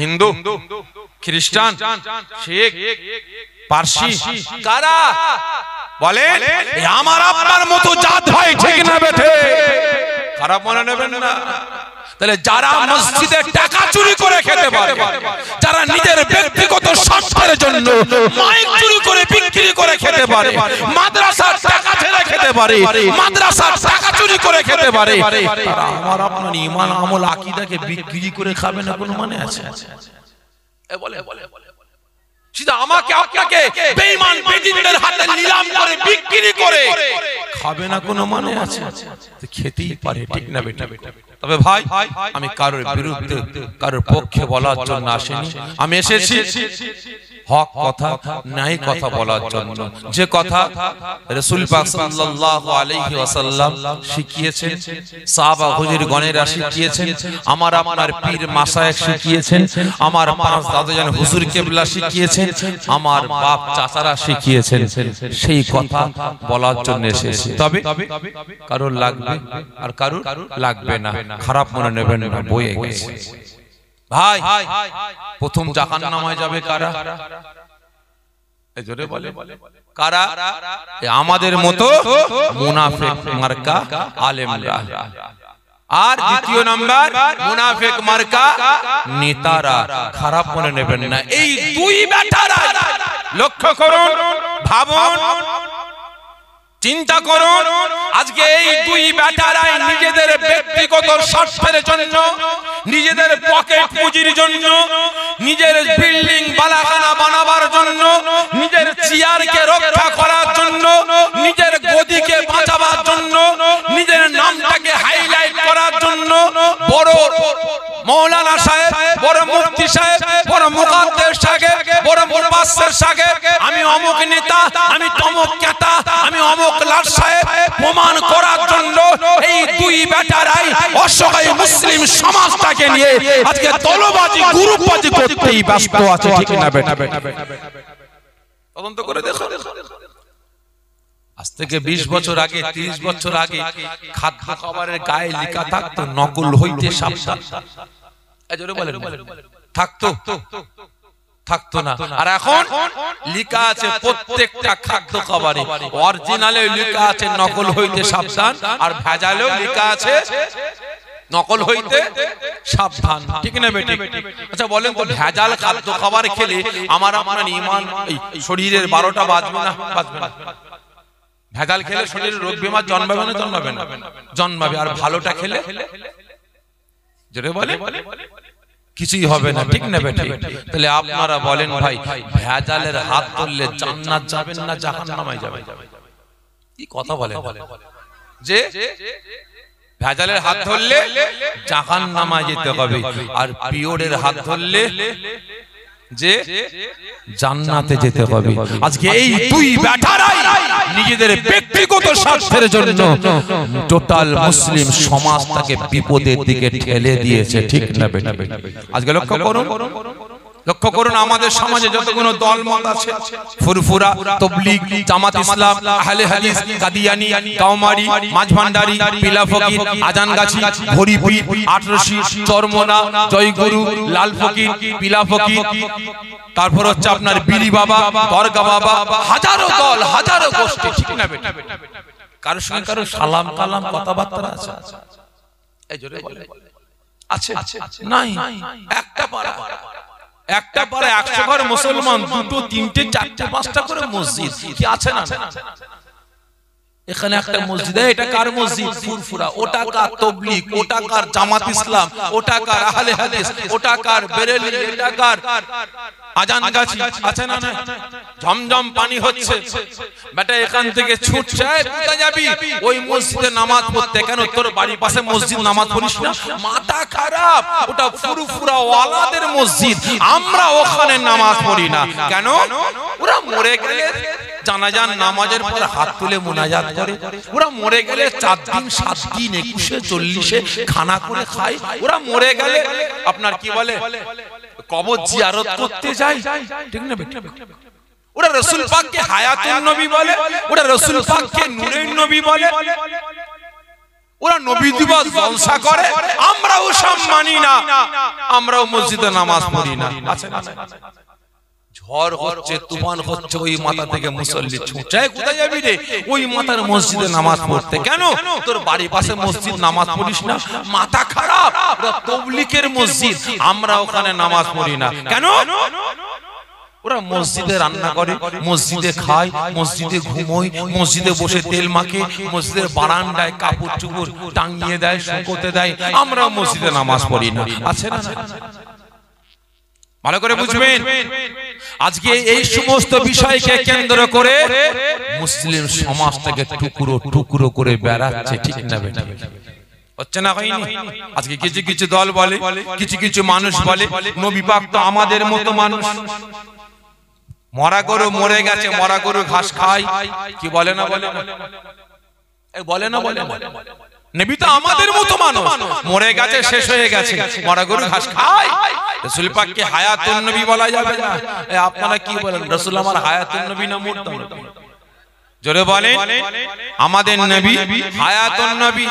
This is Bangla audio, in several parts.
হিন্দু, খ্রিস্টান, শিখ, পারসি, কারা বলে আমার আপনার মতো জাত হয়, ঠিক না বেঠে? খারাপ মনে নেবেন না। তাহলে যারা মসজিদে টাকা চুরি করে খেতে পারে, যারা নিজের ব্যক্তিগত স্বার্থের জন্য মাইক চুরি করে বিক্রি করে খেতে পারে, মাদ্রাসার টাকা ছেড়ে খেতে পারে, মাদ্রাসার টাকা চুরি করে খেতে পারে, তারা আমার আপনার ঈমান আমল আকীদাকে বিক্রি করে খাবে না কোনো মানে আছে? বলে সেটা আমাকে আপনাকে বেঈমান বেদিনদের হাতে নিলাম করে বিক্রি করে খাবে না কোনো মানে আছে? খেতেই পারে, ঠিক না বেটা? তবে ভাই, আমি কারোর বিরুদ্ধে কারোর পক্ষে বলার জন্য আসিনি। আমি এসেছি হক কথা, ন্যায় কথা বলার জন্য। যে কথা রাসূল পাক সাল্লাল্লাহু আলাইহি ওয়াসাল্লাম শিখিয়েছেন, সাহাবা হুজুরগণেরা শিখিয়েছেন, আমার আপনার পীর মাশায়েখ শিখিয়েছেন, আমার পাঁচ দাদাজান হুজুর কেবলা শিখিয়েছেন, আমার বাপ চাচারা শিখিয়েছেন, সেই কথা বলার জন্য এসেছি। তবে কারোর লাগবে আর কারোর লাগবে না, খারাপ মনে নেবেন না, বয়ে গেছে। ভাই, প্রথম জাহান্নামে যাবে কারা? জোরে বলে কারা? আমাদের মতো মুনাফিক মার্কা আলেমরা। আর দ্বিতীয় নাম্বার মুনাফিক মার্কা নেতারা। খারাপ মনে নেবেন না। এই দুই বেটারা লক্ষ্য করুন, ভাবুন, চিন্তা করুন। আজকে এই দুই বেটারাই নিজেদের ব্যক্তিগত স্বার্থের জন্য, নিজেদের পকেট পুঁজির জন্য, নিজের বিল্ডিং বালাখানা বানাবার জন্য, নিজের চেয়ারকে রক্ষা করার জন্য, নিজের গদিকে বাঁচাবার জন্য, নিজের নামটাকে হাইলাইট করার জন্য বড় মৌলানা সাহেব, বড় মুফতি সাহেব, বড় মুকাদ্দেস সাহেব, বড় মুফাসসির সাহেব, আমি অমুক নেতা, আমি তমুক নেতা, আমি অমুক লাট সাহেব প্রমাণ করার জন্য এই দুই বেটারাই অসহায় মুসলিম সমাজটাকে নিয়ে আজকে দলবাজি গ্রুপবাজি করতেই ব্যস্ত আছে, ঠিক না বেটা? তদন্ত করে দেখো। আজ থেকে 20 বছর আগে, 30 বছর আগে খাদ্য খাবারের গায়ে লেখা থাকতো নকল হইতে সাবধান। থাকতো না। আর এখন লেখা আছে প্রত্যেকটা খাদ্য খাবারে অরিজিনালে লেখা আছে নকল হইতে সাবধান, আর ভেজালেও লেখা আছে নকল হইতে সাবধান, ঠিক না বেটি? আচ্ছা বলেন তো, ভেজাল খাদ্য খাবার খেলে আমার আপনার ঈমান শরীরের 12টা বাজবে না? বাজবে না। ভেজাল খেলে শরীরে রোগ বেমার জন্মাবে না? জন্মাবে না? জন্মাবে। আর ভালোটা খেলে জোরে বলে কিছুই হবে না, ঠিক না বেটি? তাহলে আপনারা বলেন ভাই, ভেজালের হাত ধরলে জান্নাত যাবেন না জাহান্নামে যাবেন? কি কথা বলেন যে ভেজালের হাত ধরলে জাহান্নামে যেতে হবে, আর পিওরের হাত ধরলে যে জান্নাতে যেতে হবে। আজকে এই দুই বেটারাই নিজেদের ব্যক্তিগত স্বার্থের জন্য টোটাল মুসলিম সমাজটাকে বিপদের দিকে ঠেলে দিয়েছে, ঠিক না বেটা? আজকে লক্ষ্য করুন, লক্ষ্য করুন, আমাদের সমাজে যতগুলো দলমত আছে, ফুরফুরা, তাবলীগ, জামাত ইসলাম, আহলে হাদিস, কাদিয়ানী, কাওমারি, মাঝভান্ডারি, পিলাফকির, আজানগাছি, হরিপুর, আটরশি, চরমনা, জয়গুরু, লাল ফকির, পিলাফকির, তারপর হচ্ছে আপনার বিলি বাবা, দরগা বাবা, হাজারো দল, হাজারো গোষ্ঠী, ঠিক না বেটা? কারোর সঙ্গে কারো সালাম কালাম কথাবার্তা আছে? এই জোরে বলে আছে? নাই। একটা পাড়া, একটা পাড়া 100 ঘর মুসলমান, 2, 3, 4, 5টা করে মসজিদ কি আছে না? এখানে একটা মসজিদ, এটা কার মসজিদ? ফুরফুরা। ওটা কার? তাবলীগ। ওটা কার? জামাত ইসলাম। ওটা কার? আহলে হাদিস। ওটা কার? বেরেলি। এটা কার? আজানগাছি। আছে না? ঝমঝম পানি হচ্ছে, বেটা এখান থেকে ছুটছে, কোথায় যাবি? ওই মসজিদে নামাজ পড়তে। কেন? তোর বাড়ির পাশে মসজিদ, নামাজ পড়িস না? মাথা খারাপ। ওটা ফুরফুরা ওয়ালাদের মসজিদ, আমরা ওখানে নামাজ পড়ি না। কেন? ওরা মরে গেলে জানাজার নামাজের পর হাত তুলে মুনাজাত করে। ওরা মরে গেলে 4 দিন 7 দিন 21, 40 খানা করে খায়। ওরা মরে গেলে আপনার কি বলে কবর জিয়ারত করতে যায়, ঠিক না বেটা? ওরা রাসূল পাককে হায়াতুন নবী বলে, ওরা রাসূল পাককে নূরের নবী বলে, ওরা নবী দিবস জলসা করে, আমরাও সব মানি না, আমরাও মসজিদে নামাজ পড়ি না। আছে না? ঝড় হচ্ছে, তুফান হচ্ছে, ওই মাথা থেকে মুসল্লি ছুটায়, কোথায় যাবি রে? ওই মাথার মসজিদে নামাজ পড়তে। কেন? তোর বাড়ির পাশে মসজিদ, নামাজ পড়িস না? মাথা খারাপ, ওরা তাবলীগের মসজিদ, আমরা ওখানে নামাজ পড়ি না। কেন? ওরা মসজিদে রান্না করে, মসজিদে খায়, মসজিদে ঘুমোয়, মসজিদে বসে তেল মাখে, মসজিদের বারান্দায় কাপড় চুপড় টাঙিয়ে দেয়, শুকোতে দেয়, আমরা মসজিদে নামাজ পড়ি না। আছে না? ভালো করে বুঝবেন, আজকে এই সমস্ত বিষয়কে কেন্দ্র করে মুসলিম সমাজটাকে টুকরো টুকরো করে বেড়াচ্ছে। ঠিক না বেটা? হচ্ছে না? হয়নি? আজকে কিছু কিছু দল বলে, কিছু কিছু মানুষ বলে নবী পাক তো আমাদের মতো মানুষ, মরা গরু মরে গেছে, মরা গরু ঘাস খায়, কি বলে না? বলে বলে না? বলে নবী তো আমাদের মতো মানুষ, মরে গেছে, শেষ হয়ে গেছে, মরা গরু ঘাস খায়। রাসূল পাককে হায়াতুন নবী বলা যাবে না? আপনারা কি বলেন, রাসূল আমার হায়াতুন নবী না মুরতাদ নবী? জোরে বলেন, আমাদের নবী হায়াতুন নবী।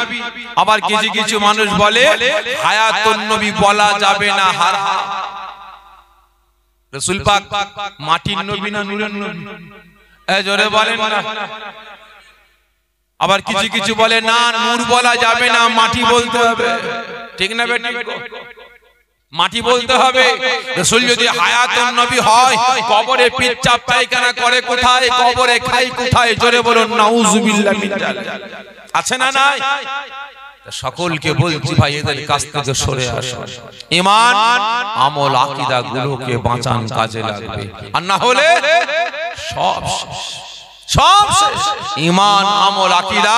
আবার কিছু কিছু মানুষ বলে হায়াতুন নবী বলা যাবে না, হার রাসূল পাক মাটির নবী না নূরের নবী? জোরে বলেন না। আবার কিছু কিছু বলে না, নূর বলা যাবে না, মাটি বলতে হবে। ঠিক না বেটা? মাটি বলতে হবে। রাসূল যদি হায়াতুন নবী হয়, কবরে পিচ্চাপ পায়খানা করে কোথায়? কবরে খাই কোথায়? জোরে বলুন নাউযুবিল্লাহ মিন যালিক। আছে না? নাই? সকলকে বলছি ভাই, এদের কাছ থেকে সরে আসো। ঈমান আমল আকীদা গুলোকে বাঁচান, কাজে লাগবে, আর না হলে সব সব শেষ। ঈমান আমল আকীদা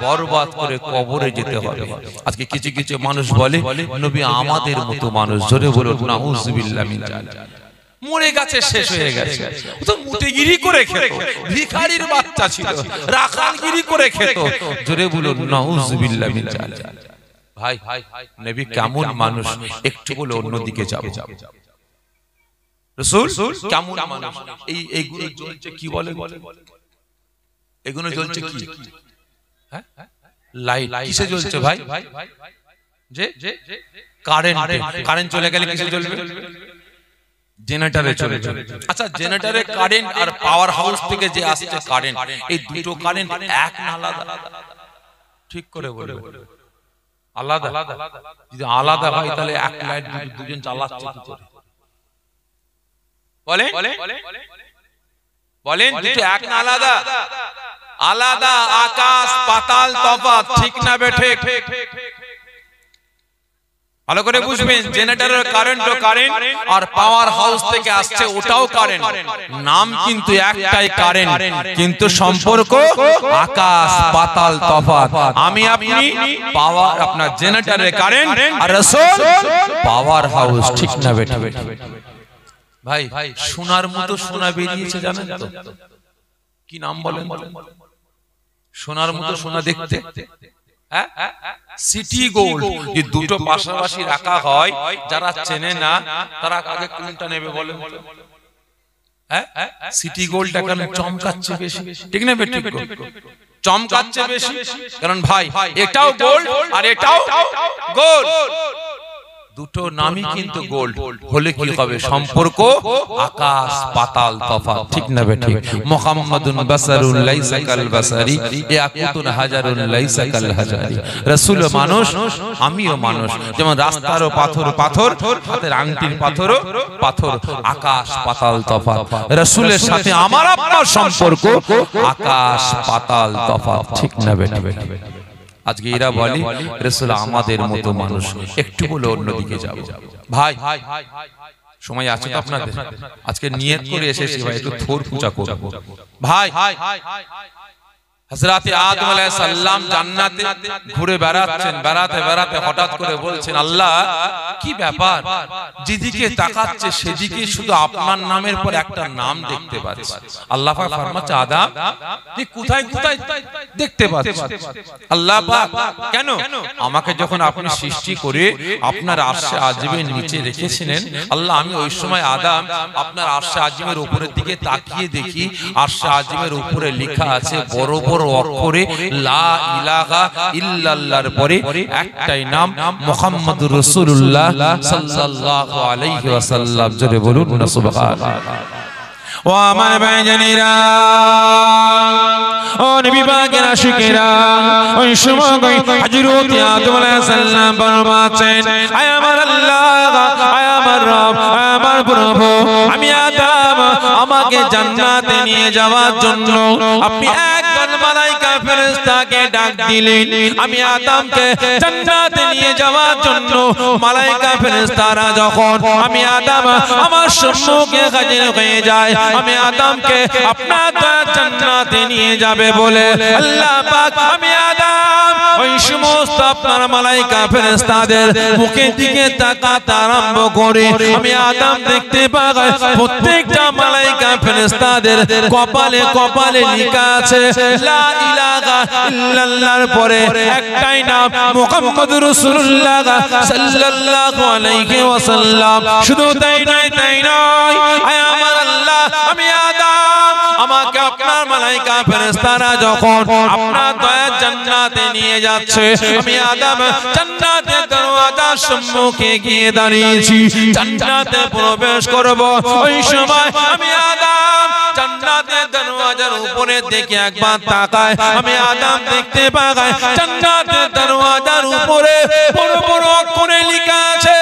বরবাদ করে কবরে যেতে হবে। আজকে কিছু কিছু মানুষ বলে নবী আমাদের মতো মানুষ। জোরে বলুন নাউযুবিল্লাহ মিন যালিক। মরে গেছে, শেষ হয়ে গেছে, তো মুটেগিরি করে খেত, ভিখারির বাচ্চা ছিল, রাখালগিরি করে খেত। জোরে বলুন নাউযুবিল্লাহ মিন যালিক। ভাই নবী কেমন মানুষ, একটু বলে অন্যদিকে যাব। রাসূল কেমন মানুষ? এইগুলো জ্বলছে কি বলে? এগুলো জ্বলছে কি? হ্যাঁ, লাইট। কিসে জ্বলছে ভাই? যে কারেন্ট। কারেন্ট চলে গেলে কিসে জ্বলবে? জেনারেটরে চলে যাবে। আচ্ছা, জেনারেটরে কারেন্ট আর পাওয়ার হাউস থেকে যে আসছে কারেন্ট, এই দুটো কারেন্ট এক না আলাদা? ঠিক করে বলবে। আলাদা। যদি আলাদা হয় তাহলে এক লাইট দুজন চালাচ্ছে কি করে? বলেন বলেন, দুটো এক না আলাদা? আলাদা, আকাশ পাতাল তফাৎ। ঠিক না বেঠে? ভালো করে বুঝবেন, জেনারেটরের কারেন্ট ও কারেন্ট, আর পাওয়ার হাউস থেকে আসছে ওটাও কারেন্ট। নাম কিন্তু একটাই কারেন্ট, কিন্তু সম্পর্ক আকাশ পাতাল তফাৎ। আমি আপনি পাওয়ার, আপনার জেনারেটরের কারেন্ট, আর রাসূল পাওয়ার হাউস। ঠিক না বেটা? ভাই সোনার মতো সোনা বেরিয়েছে, জানেন তো? কি নাম বলেন? সোনার মতো সোনা দেখতে, সিটি গোল্ড। এই দুটো পাশাপাশি রাখা হয়, যারা চেনে না তারা আগে কোনটা নেবে বলেন? সিটি গোল্ডটা কেন চমকাচ্ছে বেশি? ঠিক না বেটি? চমকাচ্ছে বেশি কারণ ভাই এটাও গোল্ড আর এটাও গোল্ড, দুটো নামই কিন্তু গোল্ড। হলে কি হবে? সম্পর্ক আকাশ পাতাল তফাৎ। ঠিক না বেটি? মুহাম্মাদুন বাসারুন লাইসা কাল বাসারি, ইয়াকুতুন হাজারুন লাইসা কাল হাজারি। রাসূল মানুষ, আমিও মানুষ। যেমন রাস্তারও পাথর পাথর, হাতের আংটির পাথরও পাথর। আকাশ পাতাল তফাৎ। রাসূলের সাথে আমার আপনার সম্পর্ক আকাশ পাতাল তফাৎ। ঠিক না বেটি? আজকে এরা বলে রাসূল আমাদের মতো মানুষ, একটু বলে অন্যদিকে যাব। ভাই সময় আছে তো আপনাদের? আজকে নিয়ত করে এসেছি ভাই একটু থোর পূজা করব। ভাই হযরত আদম আলাইহিস সালাম জান্নাতে ঘুরে বেড়াচ্ছেন, বেড়াতে বেড়াতে হঠাৎ করে বলছেন, আল্লাহ কি ব্যাপার, যেদিকে তাকাচ্ছে সেদিকে শুধু আপনার নামের পর একটা নাম দেখতে পাচ্ছি। আল্লাহ পাক ফরমাচ্ছে, আদম তুই কোথায় কোথায় দেখতে পাচ্ছিস? আল্লাহ পাক কেন? আমাকে যখন আপনি সৃষ্টি করে আপনার আরশে আজিমের নিচে রেখেছিলেন, আল্লাহ আমি ওই সময় আদম আপনার আরশে আজিমের উপরের দিকে তাকিয়ে দেখি, আরশে আজিমের উপরে লেখা আছে বড় বড় উপর অক্ষরে লা ইলাহা ইল্লাল্লাহর পরে একটাই নাম মুহাম্মাদুর রাসূলুল্লাহ সাল্লাল্লাহু আলাইহি ওয়াসাল্লাম। জোরে বলুন না সুবহানাল্লাহ। ও আমার ভাইজানেরা, ও নবী পাকের আশিকেরা, ওই সময় হযরত আদম আলাইহিস সালাম ফরমাচ্ছেন, আয় আমার আল্লাহ, আয় আমার রব, আয় আমার প্রভু, আমি আদম, আমাকে জান্নাতে নিয়ে যাওয়ার জন্য আপনি একজন মালায়েকা ফেরেশতাকে ডাক দিলেন। আমি আদমকে জান্নাতে নিয়ে যাওয়ার জন্য মালায়েকা ফেরেশতারা যখন আমি আদম আমার সম্মুখে হাজির হয়ে যায়, আমি আদমকে আপনার জান্নাতে নিয়ে যাবে বলে আল্লাহ পাক আমি আদম ওই সমস্ত আপনার মালায়েকা ফেরেশতাদের মুখের দিকে তাকাতে আরম্ভ করে আমি আদম দেখতে পাই প্রত্যেকটা মালায়েকা ফেরেশতাদের কপালে কপালে লেখা আছে লা ইলাহা ইল্লাল্লাহর পরে একটাই নাম মুহাম্মাদুর রাসূলুল্লাহ সাল্লাল্লাহু আলাইহি ওয়াসাল্লাম। শুধু তাই নয়, তাই নয়, আয় আমার আল্লাহ, আমি আদম, আমাকে আপনার মালায়েকা ফেরেশতারা যখন আপনার দয়ার জান্নাতে নিয়ে যাচ্ছে, আমি আদম জান্নাতের দরওয়াজার সম্মুখে গিয়ে দাঁড়িয়েছি, জান্নাতে প্রবেশ করব। ওই সময় আমি আদম জান্নাতের দরওয়াজার উপরে দেখে একবার তাকায়, আমি আদম দেখতে পাই জান্নাতের দরওয়াজার উপরে বড় বড় অক্ষরে লেখা আছে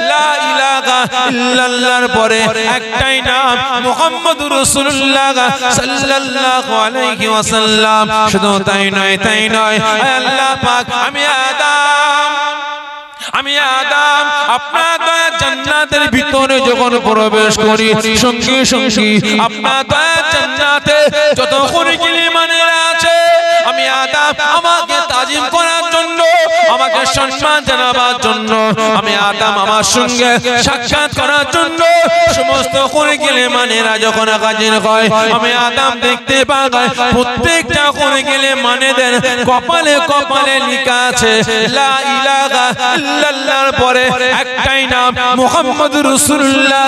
লা ইলাহা ইল্লাল্লাহর পরে একটাই নাম মুহাম্মাদুর রাসূলুল্লাহ সাল্লাল্লাহু আলাইহি ওয়াসাল্লাম। শুধু তাই নয়, তাই নয়, আল্লাহ পাক আমি আদম আপনার দয়ার জান্নাতের ভিতরে যখন প্রবেশ করি, সঙ্গে সঙ্গে আপনার দয়ার জান্নাতে যত মুসলমানেরা আছে আমি আদম আমাকে তাজিম করার জন্য, আমাকে সম্মান জানাবার জন্য, আমি আদম আমার সঙ্গে সাক্ষাৎ করার জন্য সমস্ত মুসলমানেরা যখন হাজির হয়, আমি আদম দেখতে পাই প্রত্যেকটা মুসলমানদের কপালে কপালে লেখা আছে লা ইলাহা ইল্লাল্লাহর পরে একটাই নাম মুহাম্মাদুর রাসূলুল্লাহ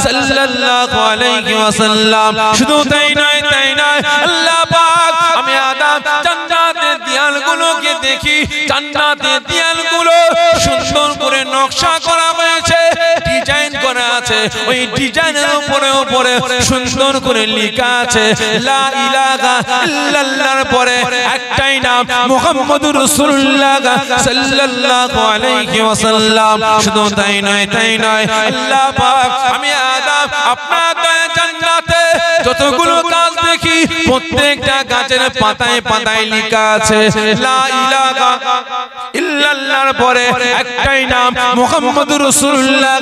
সাল্লাল্লাহু আলাইহি ওয়াসাল্লাম। শুধু তাই নয়, তাই নয়, আল্লাহ পাক আমি আদম জান্নাতের দেয়ালগুলোকে দেখি, জান্নাতের দেয়ালগুলো সুন্দর করে নকশা করা হয়েছে, ডিজাইন করা আছে, ওই ডিজাইনের উপরে উপরে সুন্দর করে লেখা আছে লা ইলাহা ইল্লাল্লাহর পরে একটাই নাম মুহাম্মাদুর রাসূলুল্লাহ সাল্লাল্লাহু আলাইহি ওয়াসাল্লাম। শুধু তাই নয়, তাই নয়, আল্লাহ পাক আমি আদম আপনার দয়ার জান্নাতে যতগুলো গাছ দেখি প্রত্যেকটা গাছের পাতায় পাতায় লেখা আছে লা ইলাহা ইল্লাল্লাহর পরে একটাই নাম মুহাম্মাদুর রাসূলুল্লাহ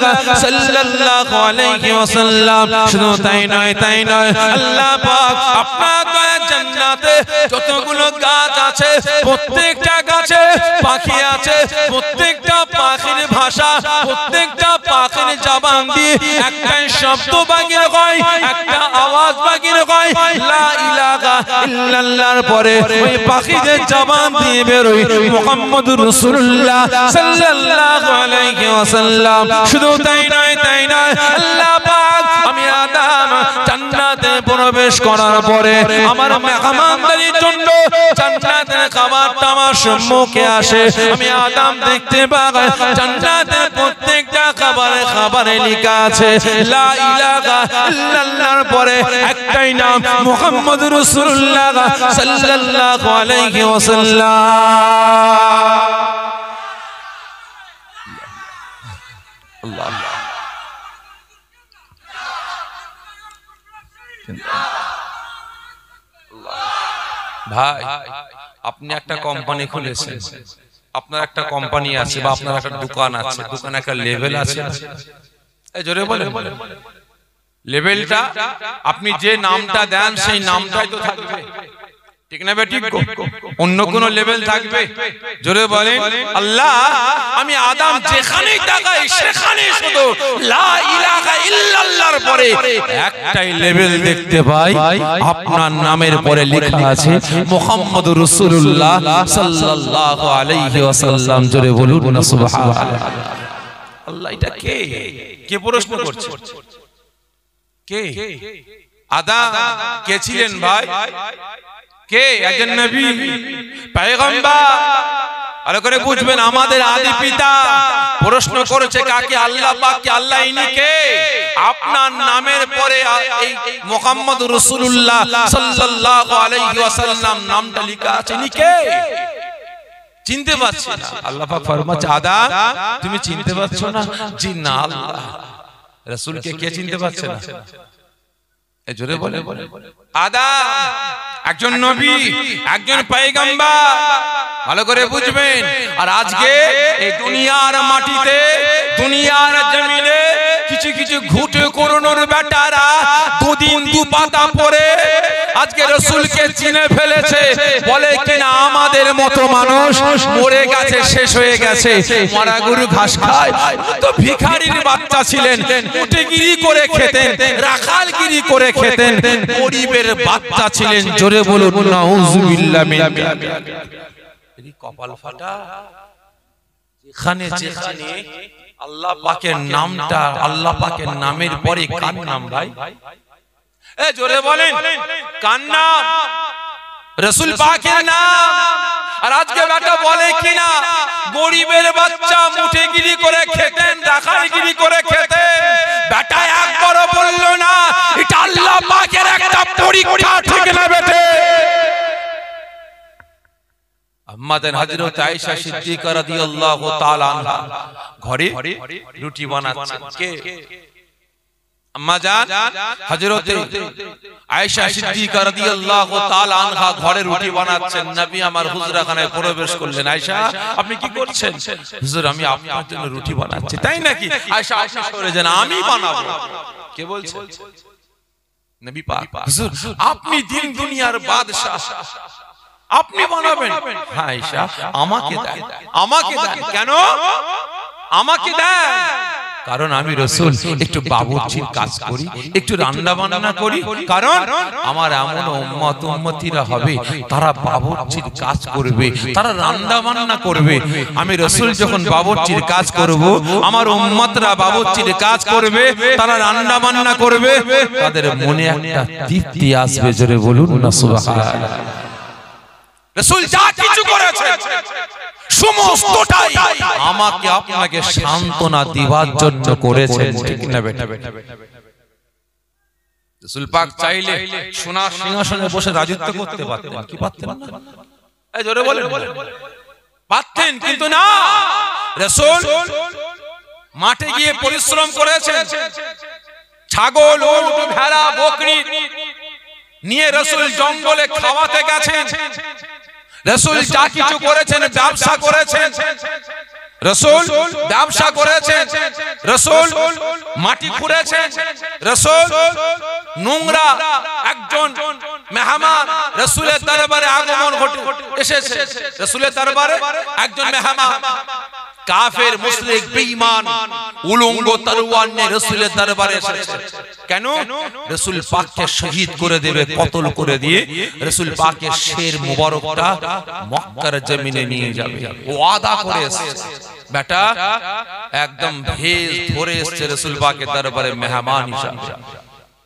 সাল্লাল্লাহু আলাইহি ওয়াসাল্লাম। শুধু তাই নয়, তাই নয়, আল্লাহ পাক আপনার দয়ার জান্নাতে যতগুলো গাছ আছে প্রত্যেকটা গাছে পাখি আছে, প্রত্যেকটা পাখির ভাষা, প্রত্যেকটা পাখির জবান দিয়ে একটাই শব্দ বাগির হয়, একটা আওয়াজ বাগির হয় লা ইলাহা ইল্লাল্লাহর পরে ওই পাখিদের জবান দিয়ে বেরোয় মুহাম্মাদুর রাসূলুল্লাহ সাল্লাল্লাহু আলাইহি ওয়াসাল্লাম। শুধু তাই নয়, তাই নয়, আল্লাহ পাক আমি আদম জান্নাতে প্রবেশ করার পরে আমার মেহমানদারির জন্য জান্নাতের খাবারটা আমার সম্মুখে আসে, আমি আদম দেখতে পাই জান্নাতের প্রত্যেকটা খাবারে লেখা আছে লা ইলাহা ইল্লাল্লাহর পরে একটাই নাম মুহাম্মাদুর রাসূলুল্লাহ সাল্লাল্লাহু আলাইহি ওয়াসাল্লাম। আল্লাহ ভাই, আপনি একটা কোম্পানি খুলেছেন, আপনার একটা কোম্পানি আছে বা আপনার একটা দোকান আছে, দোকানে একটা লেভেল আছে, এই জোরে বলেন, লেভেলটা আপনি যে নামটা দেন সেই নামটাই তো থাকবে, ঠিক না বে? ঠিক, অন্য কোন লেভেল থাকবে? জোরে বলেন। আল্লাহ আমি আদম যেখানেই তাকাই সেখানেই শুধু লা ইলাহা ইল্লাল্লাহর পরে একটাই লেভেল দেখতে পাই, আপনার নামের পরে লেখা আছে মুহাম্মাদুর রাসূলুল্লাহ সাল্লাল্লাহু আলাইহি ওয়াসাল্লাম। জোরে বলুন না সুবহানাল্লাহ। আল্লাহ এটা কে? কে প্রশ্ন করছে? কে? আদম কে ছিলেন ভাই? কে? একজন নবী, পয়গম্বর। ভালো করে বুঝবেন, আমাদের আদি পিতা প্রশ্ন করেছে কাকে? আল্লাহ পাককে। আল্লাহ ইনি কে? আপনার নামের পরে এই মুহাম্মদ রাসূলুল্লাহ সাল্লাল্লাহু আলাইহি ওয়াসাল্লাম নামটা লেখা আছে, ইনি কে? চিনতে পারছি না। আল্লাহ পাক ফরমাচ্ছে, আদম তুমি চিনতে পারছো না? জি না। আল্লাহ রাসূলকে কে চিনতে পারছে না? এই জোরে বলে, আদম একজন নবী, একজন পয়গম্বর। ভালো করে বুঝবেন। আর আজকে এই দুনিয়ার মাটিতে, দুনিয়ার জমিনে কিছু কিছু ঘুটে করোনোর বেটারা দুদিন দু পাতা পরে আজকে রাসূলকে চিনে ফেলেছে। বলে কিনা আমাদের মতো মানুষ মরে গেছে, শেষ হয়ে গেছে, মরা গরু ঘাস খায়। তো ভিখারির বাচ্চা ছিলেন, মুটেগিরি করে খেতেন, রাখালগিরি করে খেতেন, গরিবের বাচ্চা ছিলেন। জোরে বলুন নাউযুবিল্লাহ মিন যালিক। এই কপাল ফাটা। যেখানে যেখানে আল্লাহ পাকের নামটা, আল্লাহ পাকের নামের পরে কার নাম ভাই? এ জোরে বলেন, কার নাম? রাসূল পাকের নাম। আর আজকে বেটা বলে কিনা গরিবের বাচ্চা মুঠেগিরি করে খেতেন, রাখালগিরি করে খেতেন। বেটা একবারও বললো না এটা আল্লাহ পাকের একটা পরীক্ষা, ঠিক না বেটে? আম্মাজান হযরত আয়েশা সিদ্দিকা রাদিয়াল্লাহু তাআলা আনহা ঘরে রুটি বানাচ্ছেন। কে? আম্মাজান হযরত আয়েশা সিদ্দিকা রাদিয়াল্লাহু তাআলা আনহা ঘরে রুটি বানাচ্ছেন। নবী আমার হুজরাখানায় প্রবেশ করলেন। আয়েশা আপনি কি করছেন? হুজুর আমি আপনার জন্য রুটি বানাচ্ছি। তাই নাকি? আয়েশা আপনি সরে যান, আমি বানাবো। কে বলছে? নবী পাক। হুজুর আপনি দিন দুনিয়ার বাদশা, আপনি বানাবেন? হ্যাঁ আয়েশা আমাকে দেন, আমাকে দেন। কেন আমাকে দেন? কারণ আমি রাসূল একটু বাবুর্চির কাজ করি, একটু রান্না বান্না করি। কারণ আমার এমন উম্মত উম্মতিরা হবে তারা বাবুর্চির কাজ করবে, তারা রান্না বান্না করবে। আমি রাসূল যখন বাবুর্চির কাজ করব, আমার উম্মতরা বাবুর্চির কাজ করবে, তারা রান্না বান্না করবে, তাদের মনে একটা তৃপ্তি আসবে। জোরে বলুন না সুবহানাল্লাহ। রাসূল যা কিছু করেছে সমস্তটাই আমাকে আপনাকে সান্ত্বনা দিবার জন্য করেছেন, ঠিক না বেটা? রাসূল পাক চাইলে সোনার সিংহাসনে বসে রাজত্ব করতে পারতেন, কি পারতেন না? এই জোরে বলেন, পারতেন, কিন্তু না। রাসূল মাঠে গিয়ে পরিশ্রম করেছেন। ছাগল, উট, ভেড়া, বকরি নিয়ে রাসূল জঙ্গলে খাওয়াতে গেছেন। রাসূল যা কিছু করেছেন, ব্যবসা করেছেন, রাসূল ব্যবসা করেছেন, রাসূল মাটি খুঁড়েছেন, রাসূল নোংরা একজন মেহমান রাসূলের দরবারে আগমন এসেছে। রাসূলের দরবারে একজন মেহমান কাফের, মুশরিক, বেঈমান, উলঙ্গ তরোয়ার নিয়ে রাসূলের দরবারে এসেছে। কেন? রাসূল পাককে শহীদ করে দেবে, কতল করে দিয়ে রাসূল পাকের শের মুবারকটা মক্কার জমিনে নিয়ে যাবে। ওয়াদা করে এসেছে। বেটা একদম ভেজ ধরে এসেছে রাসূল পাকের দরবারে মেহমান হিসেবে।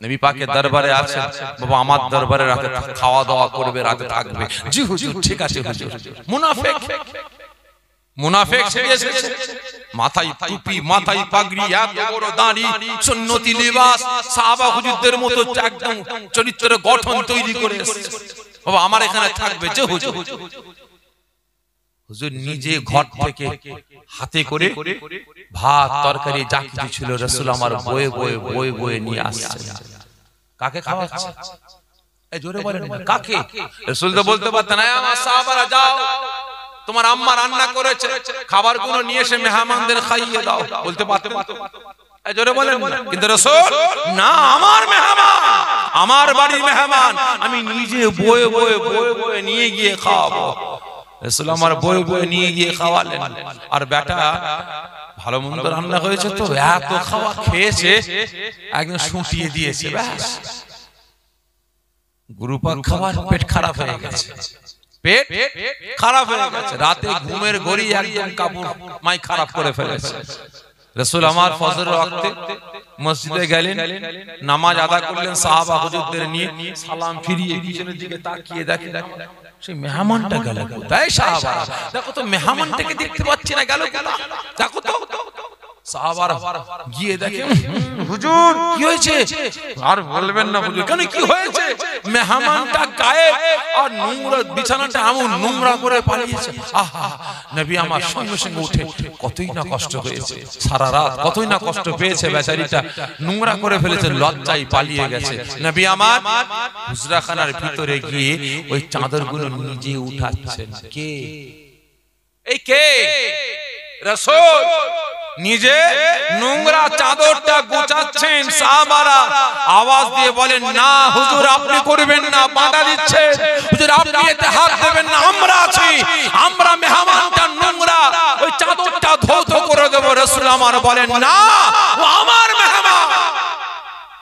নবী পাকের দরবারে আছে, বাবা আমার দরবারে রাতে খাওয়া দাওয়া করবে, রাতে থাকবে। জি হুজুর, ঠিক আছে হুজুর। মুনাফিক, মুনাফিক সেজে এসেছে, মাথায় টুপি, মাথায় পাগড়ি, এত বড় দাড়ি, সুন্নতি লিবাস, সাহাবা হুজুরদের মতো একদম চরিত্রের গঠন তৈরি করে এসেছে। বাবা আমার এখানে থাকবে। যে হুজুর, হুজুর নিজে ঘর থেকে হাতে করে ভাত তরকারি যা কিছু ছিল রাসূল আমার বয়ে বয়ে বয়ে বয়ে নিয়ে আসছে। কাকে খাওয়াচ্ছে? এই জোরে বলেন, কাকে? রাসূল তো বলতে পারতেন, আমার সাহাবারা যাও, তোমার আম্মা রান্না করেছে, খাবারগুলো নিয়ে এসে মেহমানদের খাইয়ে দাও। বলতে পারতেন? এই জোরে বলেন। কিন্তু রাসূল না, আমার মেহমান, আমার বাড়ির মেহমান, আমি নিজে বয়ে বয়ে বয়ে বয়ে নিয়ে গিয়ে খাওয়াবো। রাসূল আমার বয়ে বয়ে নিয়ে গিয়ে খাওয়ালেন। আর বেটা ভালো মন্দ রান্না হয়েছে তো এত খাওয়া খেয়েছে, একদম শুটিয়ে দিয়েছে। ব্যাস গুরুপাক খাবার, পেট খারাপ হয়ে গেছে, পেট খারাপ হয়ে গেছে। রাতে ঘুমের ঘড়ি একদম কাপড় মাই খারাপ করে ফেলেছে। রাসূল আমার ফজরের ওয়াক্তে মসজিদে গেলেন, নামাজ আদা করলেন সাহাবা হুজুরদের নিয়ে, সালাম ফিরিয়ে পিছনের দিকে তাকিয়ে দেখে সেই মেহমানটা গেল কোথায়? সাহাবা দেখো তো মেহমানটাকে দেখতে পাচ্ছি না, গেল কোথায়? দেখো তো সাহাবারা গিয়ে দেখে হুজুর কি হয়েছে? আর বলবেন না হুজুর। কেন কি হয়েছে? মেহমানটা গায়েব আর নোংরা বিছানাটা এমন নোংরা করে পালিয়েছে। আহা, নবী আমার সঙ্গে সঙ্গে উঠে কতই না কষ্ট হয়েছে, সারা রাত কতই না কষ্ট পেয়েছে বেচারিটা, নোংরা করে ফেলেছে, লজ্জায় পালিয়ে গেছে। নবী আমার হুজরাখানার ভিতরে গিয়ে ওই চাদরগুলো নিজে উঠাচ্ছেন। কে? এই কে? রাসূল নিজে নোংরা চাদরটা গোছাচ্ছেন। সাহাবারা আওয়াজ দিয়ে বলেন, না হুজুর আপনি করবেন না, বাধা দিচ্ছেন। হুজুর আপনি এতে হাত দেবেন না, আমরা আছি, আমরা মেহমানটা নোংরা ওই চাদরটা ধৌত করে দেব। রাসূল আমার বলেন, না ও আমার মেহমান,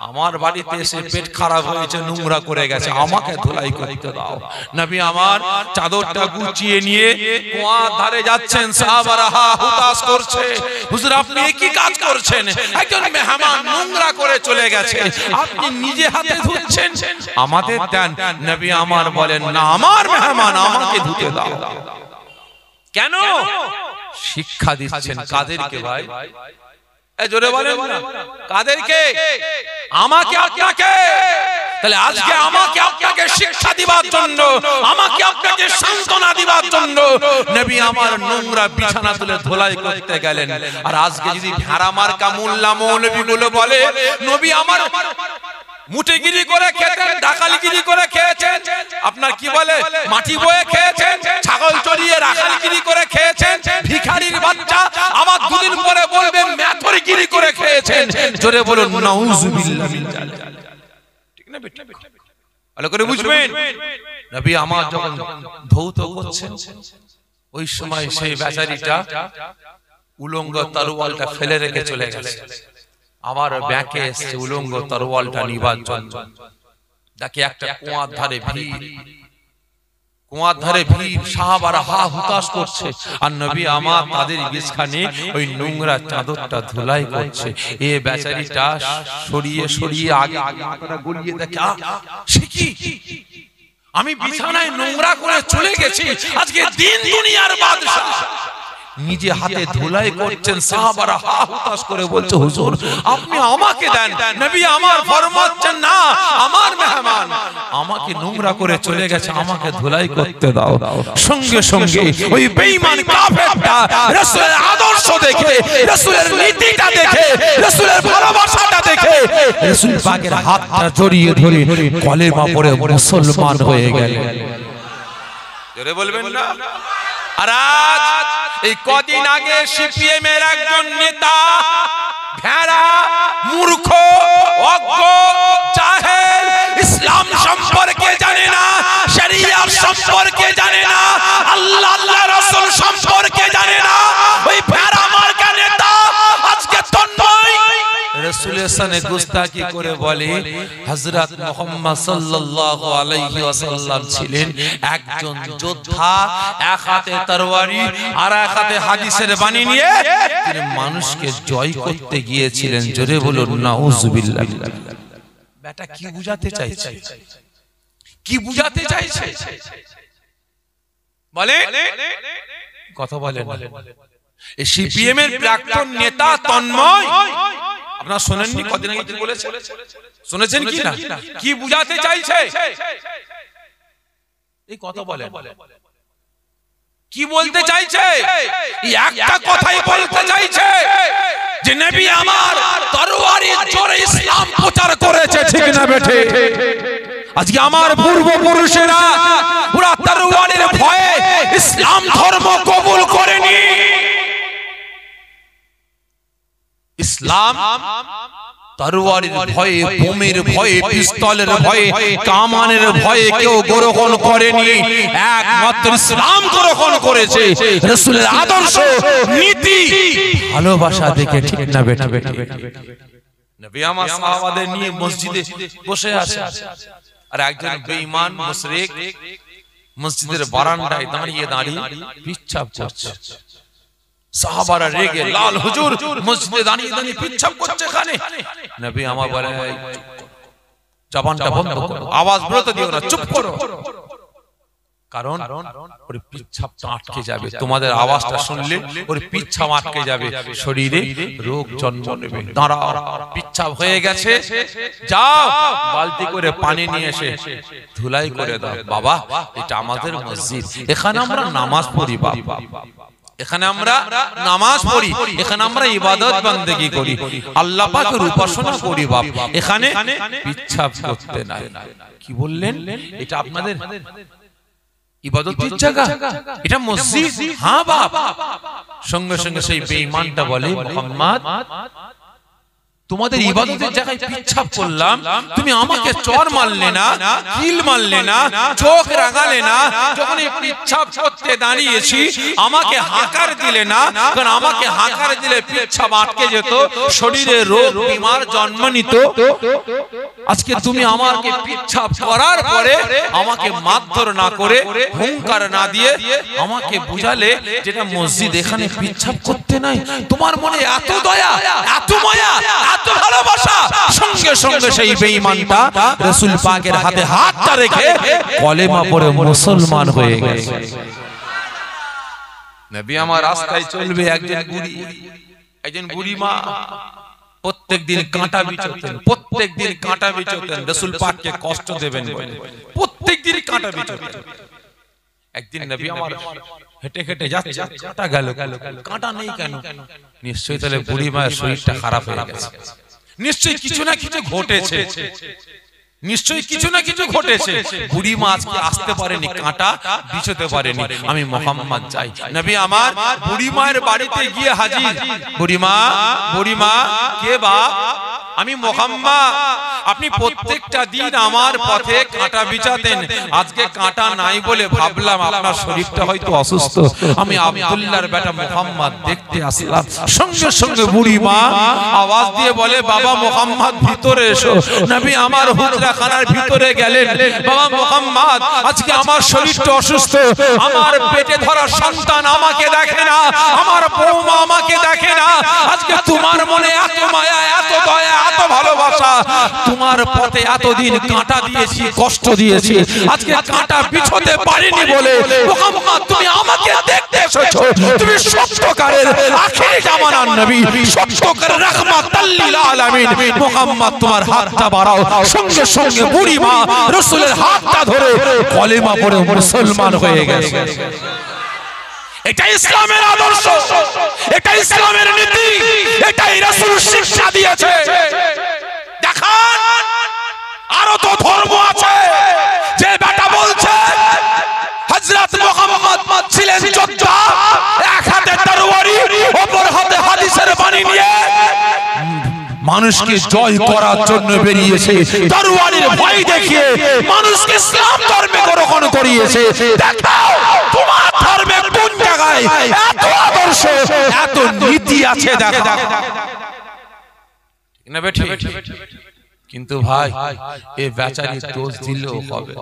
আমার বাড়িতে এসে পেট খারাপ হয়েছে, নোংরা করে গেছে, আমাকে ধুলাই করতে দাও। নবী আমার চাদরটা গুছিয়ে নিয়ে কুয়ার ধারে যাচ্ছেন। সাহাবারা হা হুতাশ করছে, হুজুর আপনি কি কাজ করছেন? একজন মেহমান নোংরা করে চলে গেছে, আপনি নিজে হাতে ধুচ্ছেন, আমাদের দেন। নবী আমার বলেন, না আমার মেহমান, আমাকে ধুতে দাও। কেন? শিক্ষা দিচ্ছেন কাদেরকে ভাই? জোরে বলেন না, কাদেরকে? আমাকে আপনাকে। তাহলে আজকে আমাকে আপনাকে শিক্ষা দিবার জন্য, আমাকে আপনাকে সান্ত্বনা দিবার জন্য নবী আমার নোংরা বিছানা তুলে ধোলাই করতে গেলেন। আর আজকে যদি ভেড়া মার্কা মোল্লা মৌলবী গুলো বলে নবী আমার মুটেগিরি করে খেতেন, ডাকালগিরি করে খেয়েছেন, আপনার কি বলে মাটি বয়ে খেয়েছেন, ছাগল চড়িয়ে রাখালগিরি করে খেয়েছেন, ভিখারির বাচ্চা, আবার দুদিন পরে বলবে মেথরগিরি করে খেয়েছেন। জোরে বলুন নাউজুবিল্লাহ। ঠিক না বেটা? ভালো করে বুঝবেন। নবী আমার যখন ধৌত করছেন ওই সময় সেই বেচারিটা উলঙ্গ তরোয়ালটা ফেলে রেখে চলে গেছে। আবার ব্যাকে এসে উলঙ্গ তরোয়ালটা নিবার জন্য দেখে একটা কুয়ার ধারে ভিড়, কুয়ার ধারে ভিড়, সাহাবারা হা হুতাশ করছে, আর নবী আমার তাদের বিছানে ওই নোংরা চাদরটা ধুলাই করছে। এ বেচারিটা সরিয়ে সরিয়ে আগে মাথাটা গলিয়ে দেখে, সে কি, আমি বিছানায় নোংরা করে চলে গেছি, আজকে দিন দুনিয়ার বাদশা নিজে হাতে ধুলাই করছেন। সাহাবারা হা হুতাশ করে বলছে, হুজুর আপনি আমাকে দেন। নবী আমার ফরমাচ্ছেন, না আমার মেহমান, আমাকে নোংরা করে চলে গেছে, আমাকে ধুলাই করতে দাও। সঙ্গে সঙ্গে ওই বেঈমান কাফেরটা রাসূলের আদর্শ দেখে, রাসূলের নীতিটা দেখে, রাসূলের ভালোবাসাটা দেখে রাসূল পাকের হাতটা জড়িয়ে ধরে কলেমা পড়ে মুসলমান হয়ে গেলেন। জোরে বলবেন না? আর আজ এই কদিন আগে সিপিএম এর একজন নেতা ভেড়া, মূর্খ, অজ্ঞ, জাহেল, ইসলাম সম্পর্কে জানে না, শরিয়ত সম্পর্কে জানে না, আল্লাহ আল্লাহ রাসূল সম্পর্কে জানে না, ওই ভেড়া মার্কা নেতা আজকে তন্ময় রাসূলের সানে গুস্তাখি করে বলে হযরত মুহাম্মদ সাল্লাল্লাহু আলাইহি ওয়াসাল্লাম ছিলেন একজন যোদ্ধা, এক হাতে তরবারি আর এক হাতে হাদিসের বাণী নিয়ে তিনি মানুষকে জয় করতে গিয়েছিলেন। জোরে বলুন নাউজুবিল্লাহ। বেটা কি বুঝাতে চাইছে? কি বুঝাতে চাইছে বলে? কথা বলে না। এই সিপিএম এর প্রাক্তন নেতা তন্ময়, আপনারা শুনেননি কদিন আগে কি বলেছে? শুনেছেন কি না? কি বুঝাতে চাইছে? এই কথা বলে, কি বলতে চাইছে? একটা কথাই বলতে চাইছে যে নবী আমার তরবারির জোরে ইসলাম প্রচার করেছে, ঠিক না বেঠে? আজকে আমার পূর্বপুরুষেরা পুরা তরবারির ভয়ে ইসলাম ধর্ম কবুল করেনি। ইসলাম তরবারির ভয়ে, বোমের ভয়ে, পিস্তলের ভয়ে, কামানের ভয়ে কেউ গ্রহণ করেনি। একমাত্র ইসলাম গ্রহণ করেছে, রাসূলের আদর্শ, নীতি, ভালোবাসা দেখে, ঠিক না বেটা? নবী আমার সাহাবাদের নিয়ে মসজিদে বসে আছে, আর একজন বেঈমান মুশরিক মসজিদের বারান্দায় দাঁড়িয়ে দাঁড়িয়ে পিচ্ছাপ করছে। সাহাবারা রেগে লাল, হুজুর মসজিদে দাঁড়িয়ে দাঁড়িয়ে পিচ্ছাপ করছে এখানে। নবী আমার বলে জবানটা বন্ধ করো, আওয়াজ বেরোতে দিও না, চুপ করো, কারণ ওর পিচ্ছাপটা আটকে যাবে, তোমাদের আওয়াজটা শুনলে ওর পিচ্ছাপ আটকে যাবে, শরীরে রোগ জন্ম নেবে। দাঁড়াও, পিচ্ছাপ হয়ে গেছে, যাও বালতি করে পানি নিয়ে এসে ধুলাই করে দাও। বাবা এটা আমাদের মসজিদ, এখানে আমরা নামাজ পড়ি, বাবা এখানে আমরা নামাজ পড়ি, এখানে আমরা ইবাদত বান্দেগি করি, আল্লাহ পাকের উপাসনা করি, বাবা এখানে পিচ্ছাপ করতে নাই। কি বললেন? এটা আপনাদের ইবাদতের জায়গা, এটা মসজিদ। হ্যাঁ বাপ। সঙ্গে সঙ্গে সেই বেঈমানটা বলে, মুহাম্মদ তোমাদের ইবাদতের জায়গায় পিচ্ছাপ করলাম, তুমি আমাকে চর মারলে না, কিল মারলে না, চোখ রাগালে না, যখন এই পিচ্ছাপ করতে দাঁড়িয়েছি আমাকে হাঁকার দিলে না, কারণ আমাকে হাঁকার দিলে পিচ্ছাপ আটকে যেত, শরীরে রোগ বিমার জন্ম নিত। আজকে তুমি আমাকে পিচ্ছাপ করার পরে আমাকে মারধর না করে, হুঙ্কার না দিয়ে আমাকে বুঝালে যেটা মসজিদ, এখানে পিচ্ছাপ করতে নাই। তোমার মনে এত দয়া, এত মায়া, এত ভালোবাসা। সঙ্গে সঙ্গে সেই বেঈমানটা রাসূল পাকের হাতে হাতটা রেখে কলেমা পড়ে মুসলমান হয়ে গেছে। নবী আমার রাস্তায় চলবে একজন বুড়ি মা, প্রত্যেকদিন কাঁটা বিচতেন, প্রত্যেকদিন কাঁটা বিচতেন, রাসূল পাককে কষ্ট দেবেন বলে প্রত্যেকদিন কাঁটা বিচতেন। একদিন নবী আমার হেঁটে হেঁটে যাচ্ছে, কাঁটা গেল, কাঁটা নেই কেন? নিশ্চয়ই তাহলে বুড়ি মায়ের শরীরটা খারাপ হয়ে গেছে, নিশ্চয়ই কিছু না কিছু ঘটেছে, নিশ্চয়ই কিছু না কিছু ঘটেছে। বুড়ি মা আজকে আসতে পারেনি, কাঁটা বিছতে পারেনি। আমি মুহাম্মদ যাই। নবী আমার বুড়ি মায়ের বাড়িতে গিয়ে হাজির। বুড়ি মা কে বাপ? আমি মুহাম্মদ। আপনি প্রত্যেকটা দিন আমার পথে কাঁটা বিছাতেন, আজকে কাঁটা নাই বলে ভাবলাম আপনার শরীরটা হয়তো অসুস্থ, আমি আব্দুল্লাহর বেটা মুহাম্মদ দেখতে আসলাম। সঙ্গে সঙ্গে বুড়ি মা আওয়াজ দিয়ে বলে, বাবা মুহাম্মদ ভিতরে এসো। নবী আমার হুজরাখানার ভিতরে গেলেন। বাবা মুহাম্মদ আজকে আমার শরীরটা অসুস্থ, আমার পেটে ধরা সন্তান আমাকে দেখে না, আমার বৌমা আমাকে দেখে না, আজকে তোমার মনে এত মায়া, এত দয়া, এত ভালোবাসা, তোমার পথে এতদিন কাঁটা দিয়েছি, কষ্ট দিয়েছি, আজকে কাঁটা বিছতে পারিনি বলে মুহাম্মদ তুমি আমাকে দেখতে এসেছো। তুমি সত্যকারের আখিরি জামানার নবী, সত্যকারের রাহমাতাল লিল আলামিন। মুহাম্মদ তোমার হাতটা বাড়াও। সঙ্গে সঙ্গে বুড়ি মা রাসূলের হাতটা ধরে কলেমা পড়ে মুসলমান হয়ে গেছে। এটা ইসলামের আদর্শ, এটা ইসলামের নীতি, এটাই রাসূল শিক্ষা দিয়েছে। দেখান আরো তো ধর্ম আছে, যে বেটা বলছে হযরত মুহাম্মদ ছিলেন যোদ্ধা, এক হাতে তরবারি, অপর হাতে হাদিসের বাণী নিয়ে মানুষকে জয় করার জন্য বেরিয়েছে, তরবারির ভয় দেখিয়ে মানুষকে ইসলাম ধর্মে গ্রহণ করিয়েছে। দেখাও তোমার ধর্মে কোন জায়গায় এত আদর্শ, এত নীতি আছে, দেখো না বেঠি। কিন্তু ভাই এ বেচারি দোষ দিলেও হবে,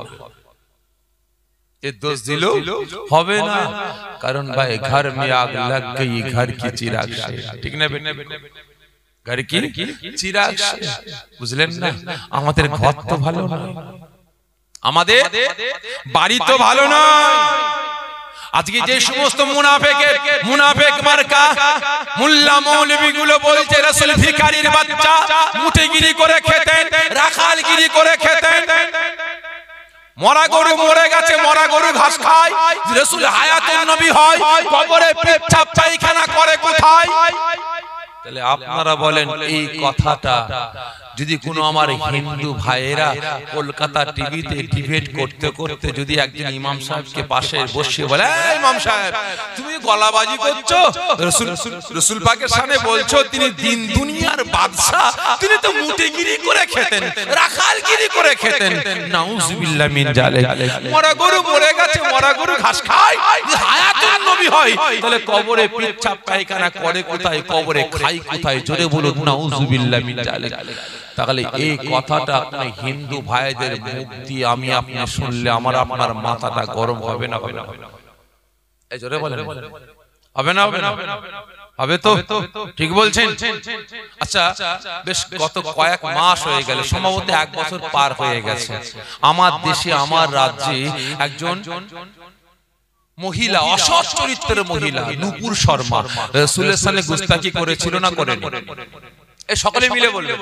এ দোষ দিলেও হবে না, কারণ ভাই ঘর মে আগ লাগ গই, ঘর কি চিরাগ শেষ। ঠিক না বেটা? ঘর কি চিরাগ শেষ, বুঝলেন না? আমাদের ঘর তো ভালো নয়, আমাদের বাড়ি তো ভালো নয়। আজকে যে সমস্ত মুনাফিক মার্কা মোল্লা মৌলবী গুলো বলছে রাসূল ভিখারির বাচ্চা, মুঠেগিরি করে খেতেন, রাখালগিরি করে খেতেন, মরা গরু মরে গেছে, মরা গরু ঘাস খায়, রাসূল হায়াতুন নবী হয়, কবরে পেচ্ছাপ পায়খানা করে কোথায়? তাহলে আপনারা বলেন এই কথাটা যদি কোনো আমার হিন্দু ভাইয়েরা কলকাতা টিভিতে ডিবেট করতে করতে যদি একজন ইমাম সাহেবকে পাশে বসিয়ে বলে, ইমাম সাহেব তুমি গলাবাজি করছো, রাসূল পাকের সামনে বলছো তিনি দিন দুনিয়ার বাদশা, তিনি তো মুঠেগিরি করে খেতেন, রাখালগিরি করে খেতেন, নাউজুবিল্লাহ মিন জালিক। মরা গরু মরে গেছে, মরা গরু ঘাস খায়, হায়াতুন নবী হয়, তাহলে কবরে পেচ্ছাপ পায়খানা করে কোথায়, কবরে খাই কোথায়? জোরে বলুন নাউজুবিল্লাহ মিন জালিক। তাহলে এই কথাটা আপনি হিন্দু ভাইদের মুখ দিয়ে আমি আপনি শুনলে আমার আপনার মাথাটা গরম হবে না? হবে না? এই জোরে বলেন হবে না? হবে না? হবে তো? ঠিক বলছেন? আচ্ছা, বেশ গত কয়েক মাস হয়ে গেল, সম্ভবত 1 বছর পার হয়ে গেছে, আমার দেশে আমার রাজ্যে একজন মহিলা, অসৎ চরিত্রের মহিলা, নূপুর শর্মা রাসূলের সামনে গুস্তাখি করেছিল না করেনি? এই সকলে মিলে বলবে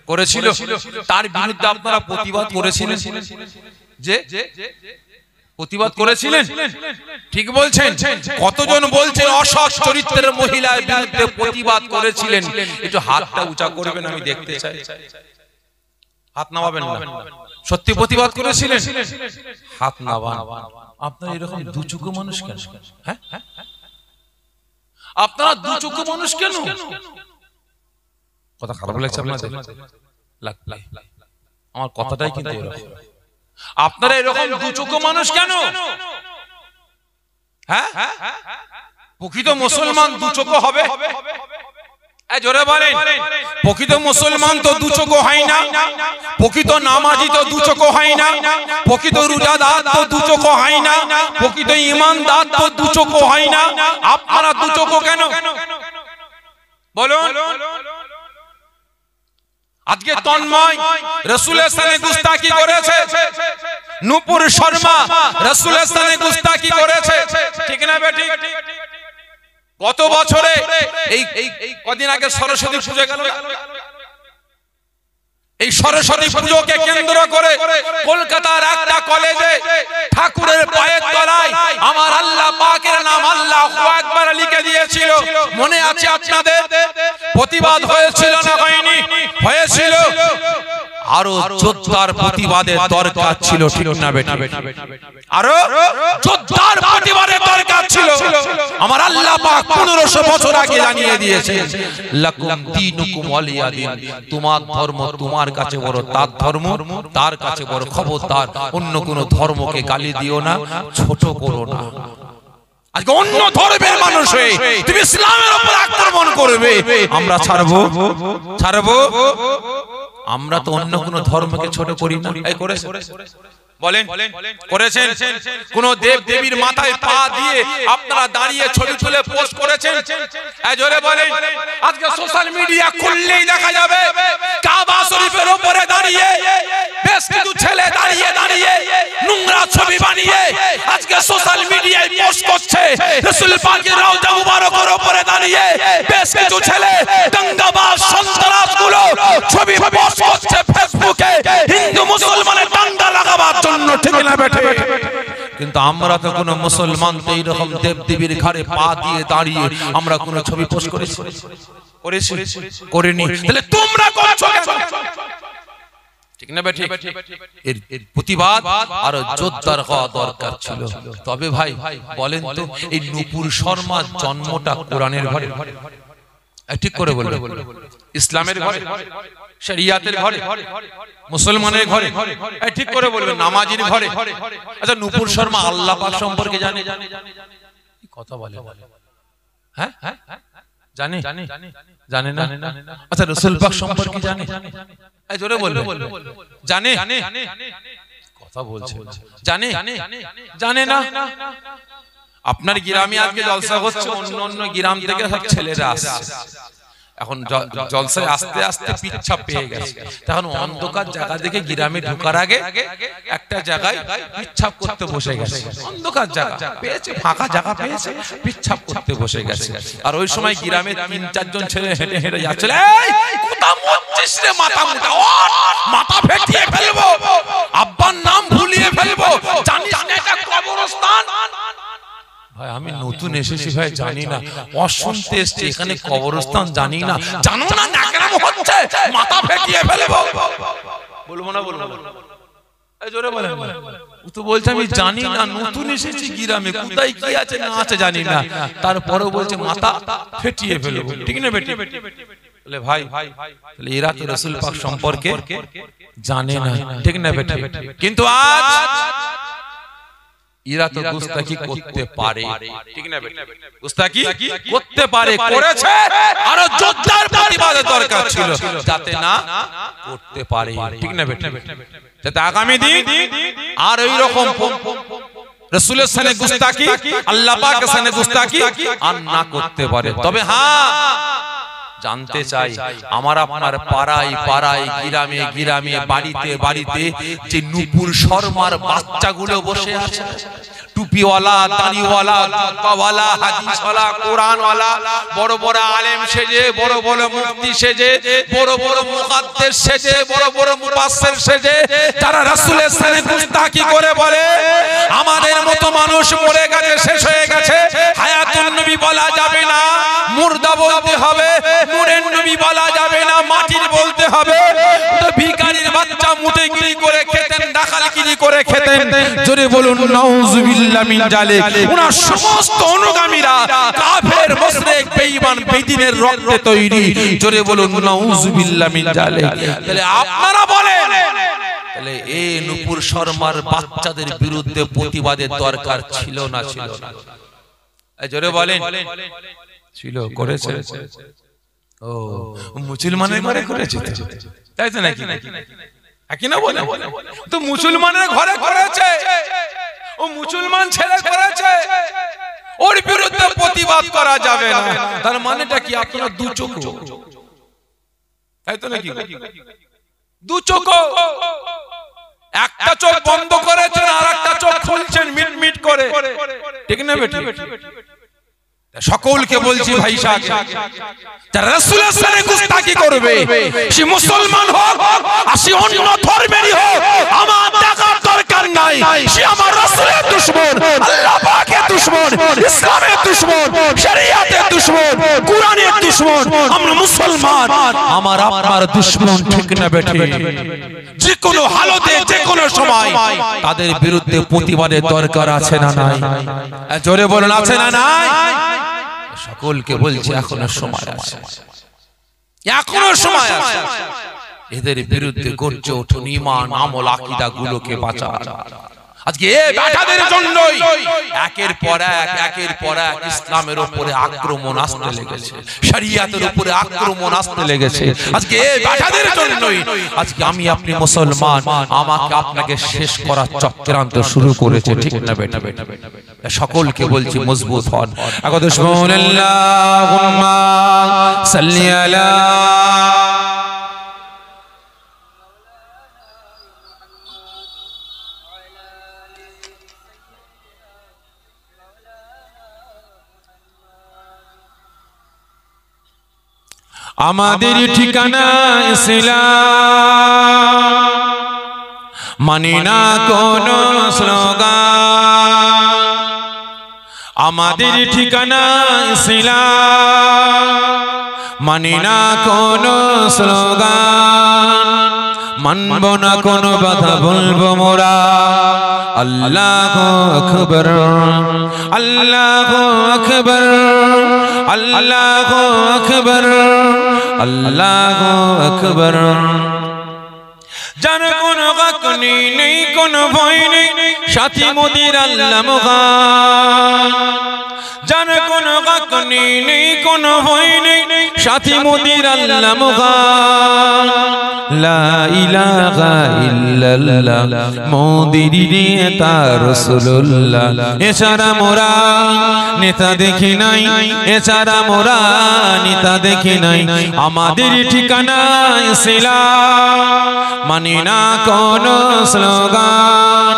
করেছিল। তার বিরুদ্ধে আপনারা প্রতিবাদ করেছিলেন, যে প্রতিবাদ করেছিলেন? ঠিক বলছেন? কতজন বলছেন অসৎ চরিত্রের মহিলার বিরুদ্ধে প্রতিবাদ করেছিলেন? একটু হাতটা উঁচা করবেন, আমি দেখতে চাই। হাত নামাবেন না। সত্যি প্রতিবাদ করেছিলেন? হাত নামান। আপনারা এরকম দুচোখো মানুষ কেন? হ্যাঁ, আপনারা দুচোখো মানুষ কেন? কথা খারাপ লাগছে আপনাদের? আমার কথাটাই কিন্তু এরকম। আপনারা এরকম দুচোখো মানুষ কেন? হ্যাঁ, প্রকৃত মুসলমান দুচোখো হবে? জোরে বলেন। প্রকৃত মুসলমান তো দুচোখো হয় না, প্রকৃত নামাজি তো দুচোখো হয় না, প্রকৃত রোজাদার তো দুচোখো হয় না, প্রকৃত ঈমানদার তো দুচোখো হয় না। আপনারা দুচোখো কেন বলুন? আজকে তন্ময় রাসূলের সামনে গুস্তাখি করেছে, নূপুর শর্মা রাসূলের সামনে গুস্তাখি করেছে, ঠিক না বেটি? গত বছরে এই কদিন আগে সরস্বতী পূজা গেল, এই সরস্বতী পুজোকে কেন্দ্র করে কলকাতার একটা কলেজে ঠাকুরের পায়ের তলায় আমার আল্লাহ পাকের নাম আল্লাহু আকবার লিখে দিয়েছিল। মনে আছে আপনাদের? প্রতিবাদ হয়েছিল না হয়নি? হয়েছিল। আরো জোরদার প্রতিবাদের দরকার ছিল, ঠিক না বেটা? আরো জোরদার প্রতিবাদের দরকার ছিল। আমার আল্লাহ পাক 1500 বছর আগে জানিয়ে দিয়েছে, লাকুম দীনুকুম ওয়ালিয়া দীন। তোমার ধর্ম তোমার কাছে বড়, তার ধর্ম তার কাছে বড়। খবরদার অন্য কোন ধর্মকে গালি দিও না, ছোট করো না। আজকে অন্য ধর্মের মানুষ হয়ে তুমি ইসলামের উপর আক্রমণ করবে, আমরা ছাড়বো? ছাড়বো? আমরা তো অন্য কোন ধর্মকে ছোট করি না। এই করে বলেন, করেছেন? কোন দেব দেবীর মাথায় পা দিয়ে আপনারা দাঁড়িয়ে ছবি তুলে পোস্ট করেছেন? এই জোরে বলেন। আজকে সোশ্যাল মিডিয়া খুললেই দেখা যাবে কাবা শরীফের উপরে দাঁড়িয়ে বেশ কিছু ছেলে দাঁড়িয়ে দাঁড়িয়ে নোংরা ছবি বানিয়ে আজকে সোশ্যাল মিডিয়ায় পোস্ট করছে। রাসূল পাকের রওজা মুবারকের উপরে দাঁড়িয়ে বেশ কিছু ছেলে দাঙ্গাবাজ সন্ত্রাসগুলো ছবি পোস্ট করছে ফেসবুকে হিন্দু মুসলমানের দাঙ্গা লাগাবার জন্য, ঠিক না বেটা? কিন্তু আমরা তো কোন মুসলমান তো এইরকম দেব দেবীর ঘরে পা দিয়ে দাঁড়িয়ে আমরা কোন ছবি পোস্ট করেছি? করিনি। তাহলে তোমরা করছো কেন? ঠিক না বেটা? এর প্রতিবাদ আরো জোরদার হওয়া দরকার ছিল। তবে ভাই বলেন তো, এই নূপুর শর্মার জন্মটা কোরআনের ঘরে? ঠিক করে বলবেন। ইসলামের ঘরে, শরিয়াতের ঘরে, মুসলমানের ঘরে? ঠিক করে বলবেন। নামাজির ঘরে? আচ্ছা, নূপুর শর্মা আল্লাহ পাক সম্পর্কে জানে? কথা বলে? হ্যাঁ, জানে? জানে না? আচ্ছা, রাসূল পাক সম্পর্কে জানে? জোরে বলবেন। জানে? কথা বলছে। জানে? জানে না? আপনার গ্রামে আজকে জলসা হচ্ছে, অন্য অন্য গ্রাম থেকে সব ছেলেরা আসছে। এখন জলসায় আস্তে আস্তে পিচ্ছাপ পেয়ে গেছে। তখন অন্ধকার জায়গা দেখে গ্রামে ঢোকার আগে একটা জায়গায় পিচ্ছাপ করতে বসে গেছে। অন্ধকার জায়গা পেয়েছে, ফাঁকা জায়গা পেয়েছে, পিচ্ছাপ করতে বসে গেছে। আর ওই সময় গ্রামে 3-4 জন ছেলে হেঁটে হেঁটে যাচ্ছিল। এই কোথা মুচ্ছিস রে মাথা মুটা? মাথা ফেটিয়ে ফেলবো, আব্বার নাম ভুলিয়ে ফেলবো, জানিস না এটা কবরস্থান? ভাই আমি নতুন এসেছি ভাই, জানি না। অশুনতে এসেছি, এখানে কবরস্থান জানি না। জানো না নাকরাম হচ্ছে, মাথা ফেটিয়ে ফেলবো। বলবো না? বলবো না? এই জোরে বলেন। ও তো বলছে আমি জানি না, নতুন এসেছি গ্রামে, কোথায় কি আছে না আছে জানি না, তারপরেও বলছে মাথা ফেটিয়ে ফেলবো। ঠিক না বেটি? বলে ভাই তাহলে এরা তো রাসূল পাক সম্পর্কে জানে না, ঠিক না বেটি? কিন্তু আজ এরা তো গুস্তাখি করতে পারে, ঠিক না বেটা? গুস্তাখি করতে পারে, করেছে। আরো জোরদার প্রতিবাদের দরকার ছিল যাতে না করতে পারে, ঠিক না বেটা? যাতে আগামী দিন আর এই রকম রাসূলের শানে গুস্তাখি, আল্লাহ পাকের শানে গুস্তাখি আর না করতে পারে। তবে হ্যাঁ জানতে চাই আমার আপনার পাড়ায় পাড়ায় গ্রামে গ্রামে বাড়িতে বাড়িতে যে নূপুর শর্মার বাচ্চাগুলো বসে আছে, টুপিওয়ালা, দাড়িওয়ালা, জুব্বাওয়ালা, হাদিসওয়ালা, কোরআনওয়ালা, বড় বড় আলেম সেজে, বড় বড় মুফতি সেজে, বড় বড় মুহাদ্দিস সেজে, বড় বড় মুফাসসির সেজে, যারা রাসূলের শানে গুস্তাখি করে বলে আমাদের মতো মানুষ মরে গেছে, শেষ হয়ে গেছে, হায়াতুন নবী বলা যাবে না, মুর্দা বলতে হবে, নূরের নবী বলা যাবে না, মাটির বলতে হবে। তো ভিখারির বাচ্চা মুটেগিরি করে খেতেন, ডাকালগিরি করে খেতেন। জোরে বলুন নাউযুবিল্লাহ মিন জালিক। ওনার সমস্ত অনুগামীরা কাফের, মুশরিক, বেঈমান, বেদিনের রক্তে তৈরি। জোরে বলুন নাউযুবিল্লাহ মিন জালিক। তাহলে আপনারা বলেন, তাহলে এই নূপুর শর্মার বাচ্চাদের বিরুদ্ধে প্রতিবাদের দরকার ছিল না ছিল না? জোরে বলেন ছিল, করেছে? ও মুসলমানের ঘরে করেছে, তাই তো নাকি? একই না বলে? তো মুসলমানের ঘরে করেছে, ও মুসলমান ছেলে করেছে, ওর বিরুদ্ধে প্রতিবাদ করা যাবে না। তার মানেটা কি? আপনারা দু চোখ, তাই তো নাকি? দু চোখ, একটা চোখ বন্ধ করেছেন আর একটা চোখ খুলছেন মিট মিট করে, ঠিক না বেটি? সকলকে বলছি ভাই সাহেব, যারা রাসূলের শানে গুস্তাখি করবে, সে মুসলমান হোক আর সে অন্য ধর্মেরই হোক, আমার দেখার দরকার নাই। সে আমার রাসূলের দুশমন, আল্লাহ পাকের দুশমন, ইসলামের দুশমন, শরীয়তের দুশমন, কোরআনের দুশমন। আমরা মুসলমান, আমার আপনার দুশমন, ঠিক না বেটি? যে কোনো হালতে, যে কোনো সময় তাদের বিরুদ্ধে প্রতিবাদের দরকার আছে না নাই? জোরে বলুন আছে না নাই? সকলকে বলছে এখনো সময় আছে, এখনো সময় আছে। এদের বিরুদ্ধে গর্জে উঠুন, ঈমান, আমল, আকীদা গুলোকে বাঁচান। আজকে এই ব্যাটাদের জন্যই একের পর এক ইসলামের উপরে আক্রমণ আসতে লেগেছে, শরিয়তের উপরে আক্রমণ আসতে লেগেছে। আজকে এই ব্যাটাদের জন্যই আজকে আমি আপনি মুসলমান, আমাকে আপনাকে শেষ করার চক্রান্ত শুরু করেছে, ঠিক না বেটা? সকলকে বলছি মজবুত হন। আগত আল্লাহুম্মা সাল্লি আলা আমাদের ঠিকানা ইসলাম, মানি না কোন স্লোগান। আমাদের ঠিকানা ইসলাম, মানি না কোন স্লোগান। মানব না কোন বাধা, বলবো মোরা আল্লাহু আকবার, আল্লাহু আকবার, আল্লাহু আকবার, আল্লাহু আকবার। যার কোনো গাকনি নেই, কোনো ভয় নেই, সাথী মোদের আল্লাহ মুগান। যার কোনো গাকনি নেই, কোনো ভয় নেই, সাথী মোদের আল্লাহ মুগান। লা ইলাহা ইল্লাল্লাহ মোদের নেতা রাসূলুল্লাহ। এছাড়া মোরা নেতা দেখি নাই, এছাড়া মোরা নেতা দেখি নাই। আমাদের ঠিকানা ইসলাম, মানি না কোন স্লোগান,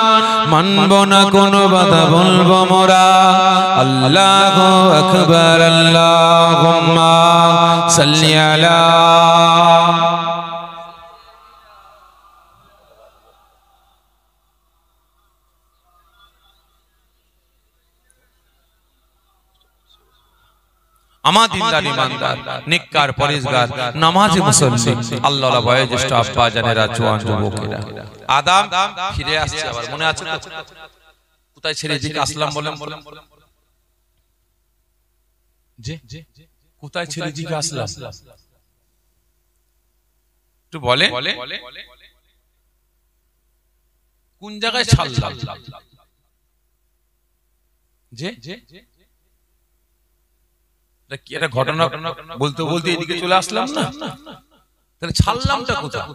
মানব না কোন বাধা, বলবো মোরা আল্লাহু আকবার, আল্লাহুম্মা সাল্লি আলা। আমার দিনদার ইমানদার নেককার পরেজগার নামাজি মুসল্লি আল্লাহর বয়োজ্যেষ্ঠ আব্বা জানেরা, জওয়ান যুবকেরা, আদাব ফিরে আসছে আবার। মনে আছে তো কোথায় ছেড়ে দিকে আসলাম? বলেন জি, কোথায় ছেড়ে দিকে আসলাম একটু বলেন। কোন জায়গায় ছাড়লাম? জি, একটা ঘটনা বলতে বলতে এদিকে চলে আসলাম না, তাহলে ছাড়লামটা কোথায়?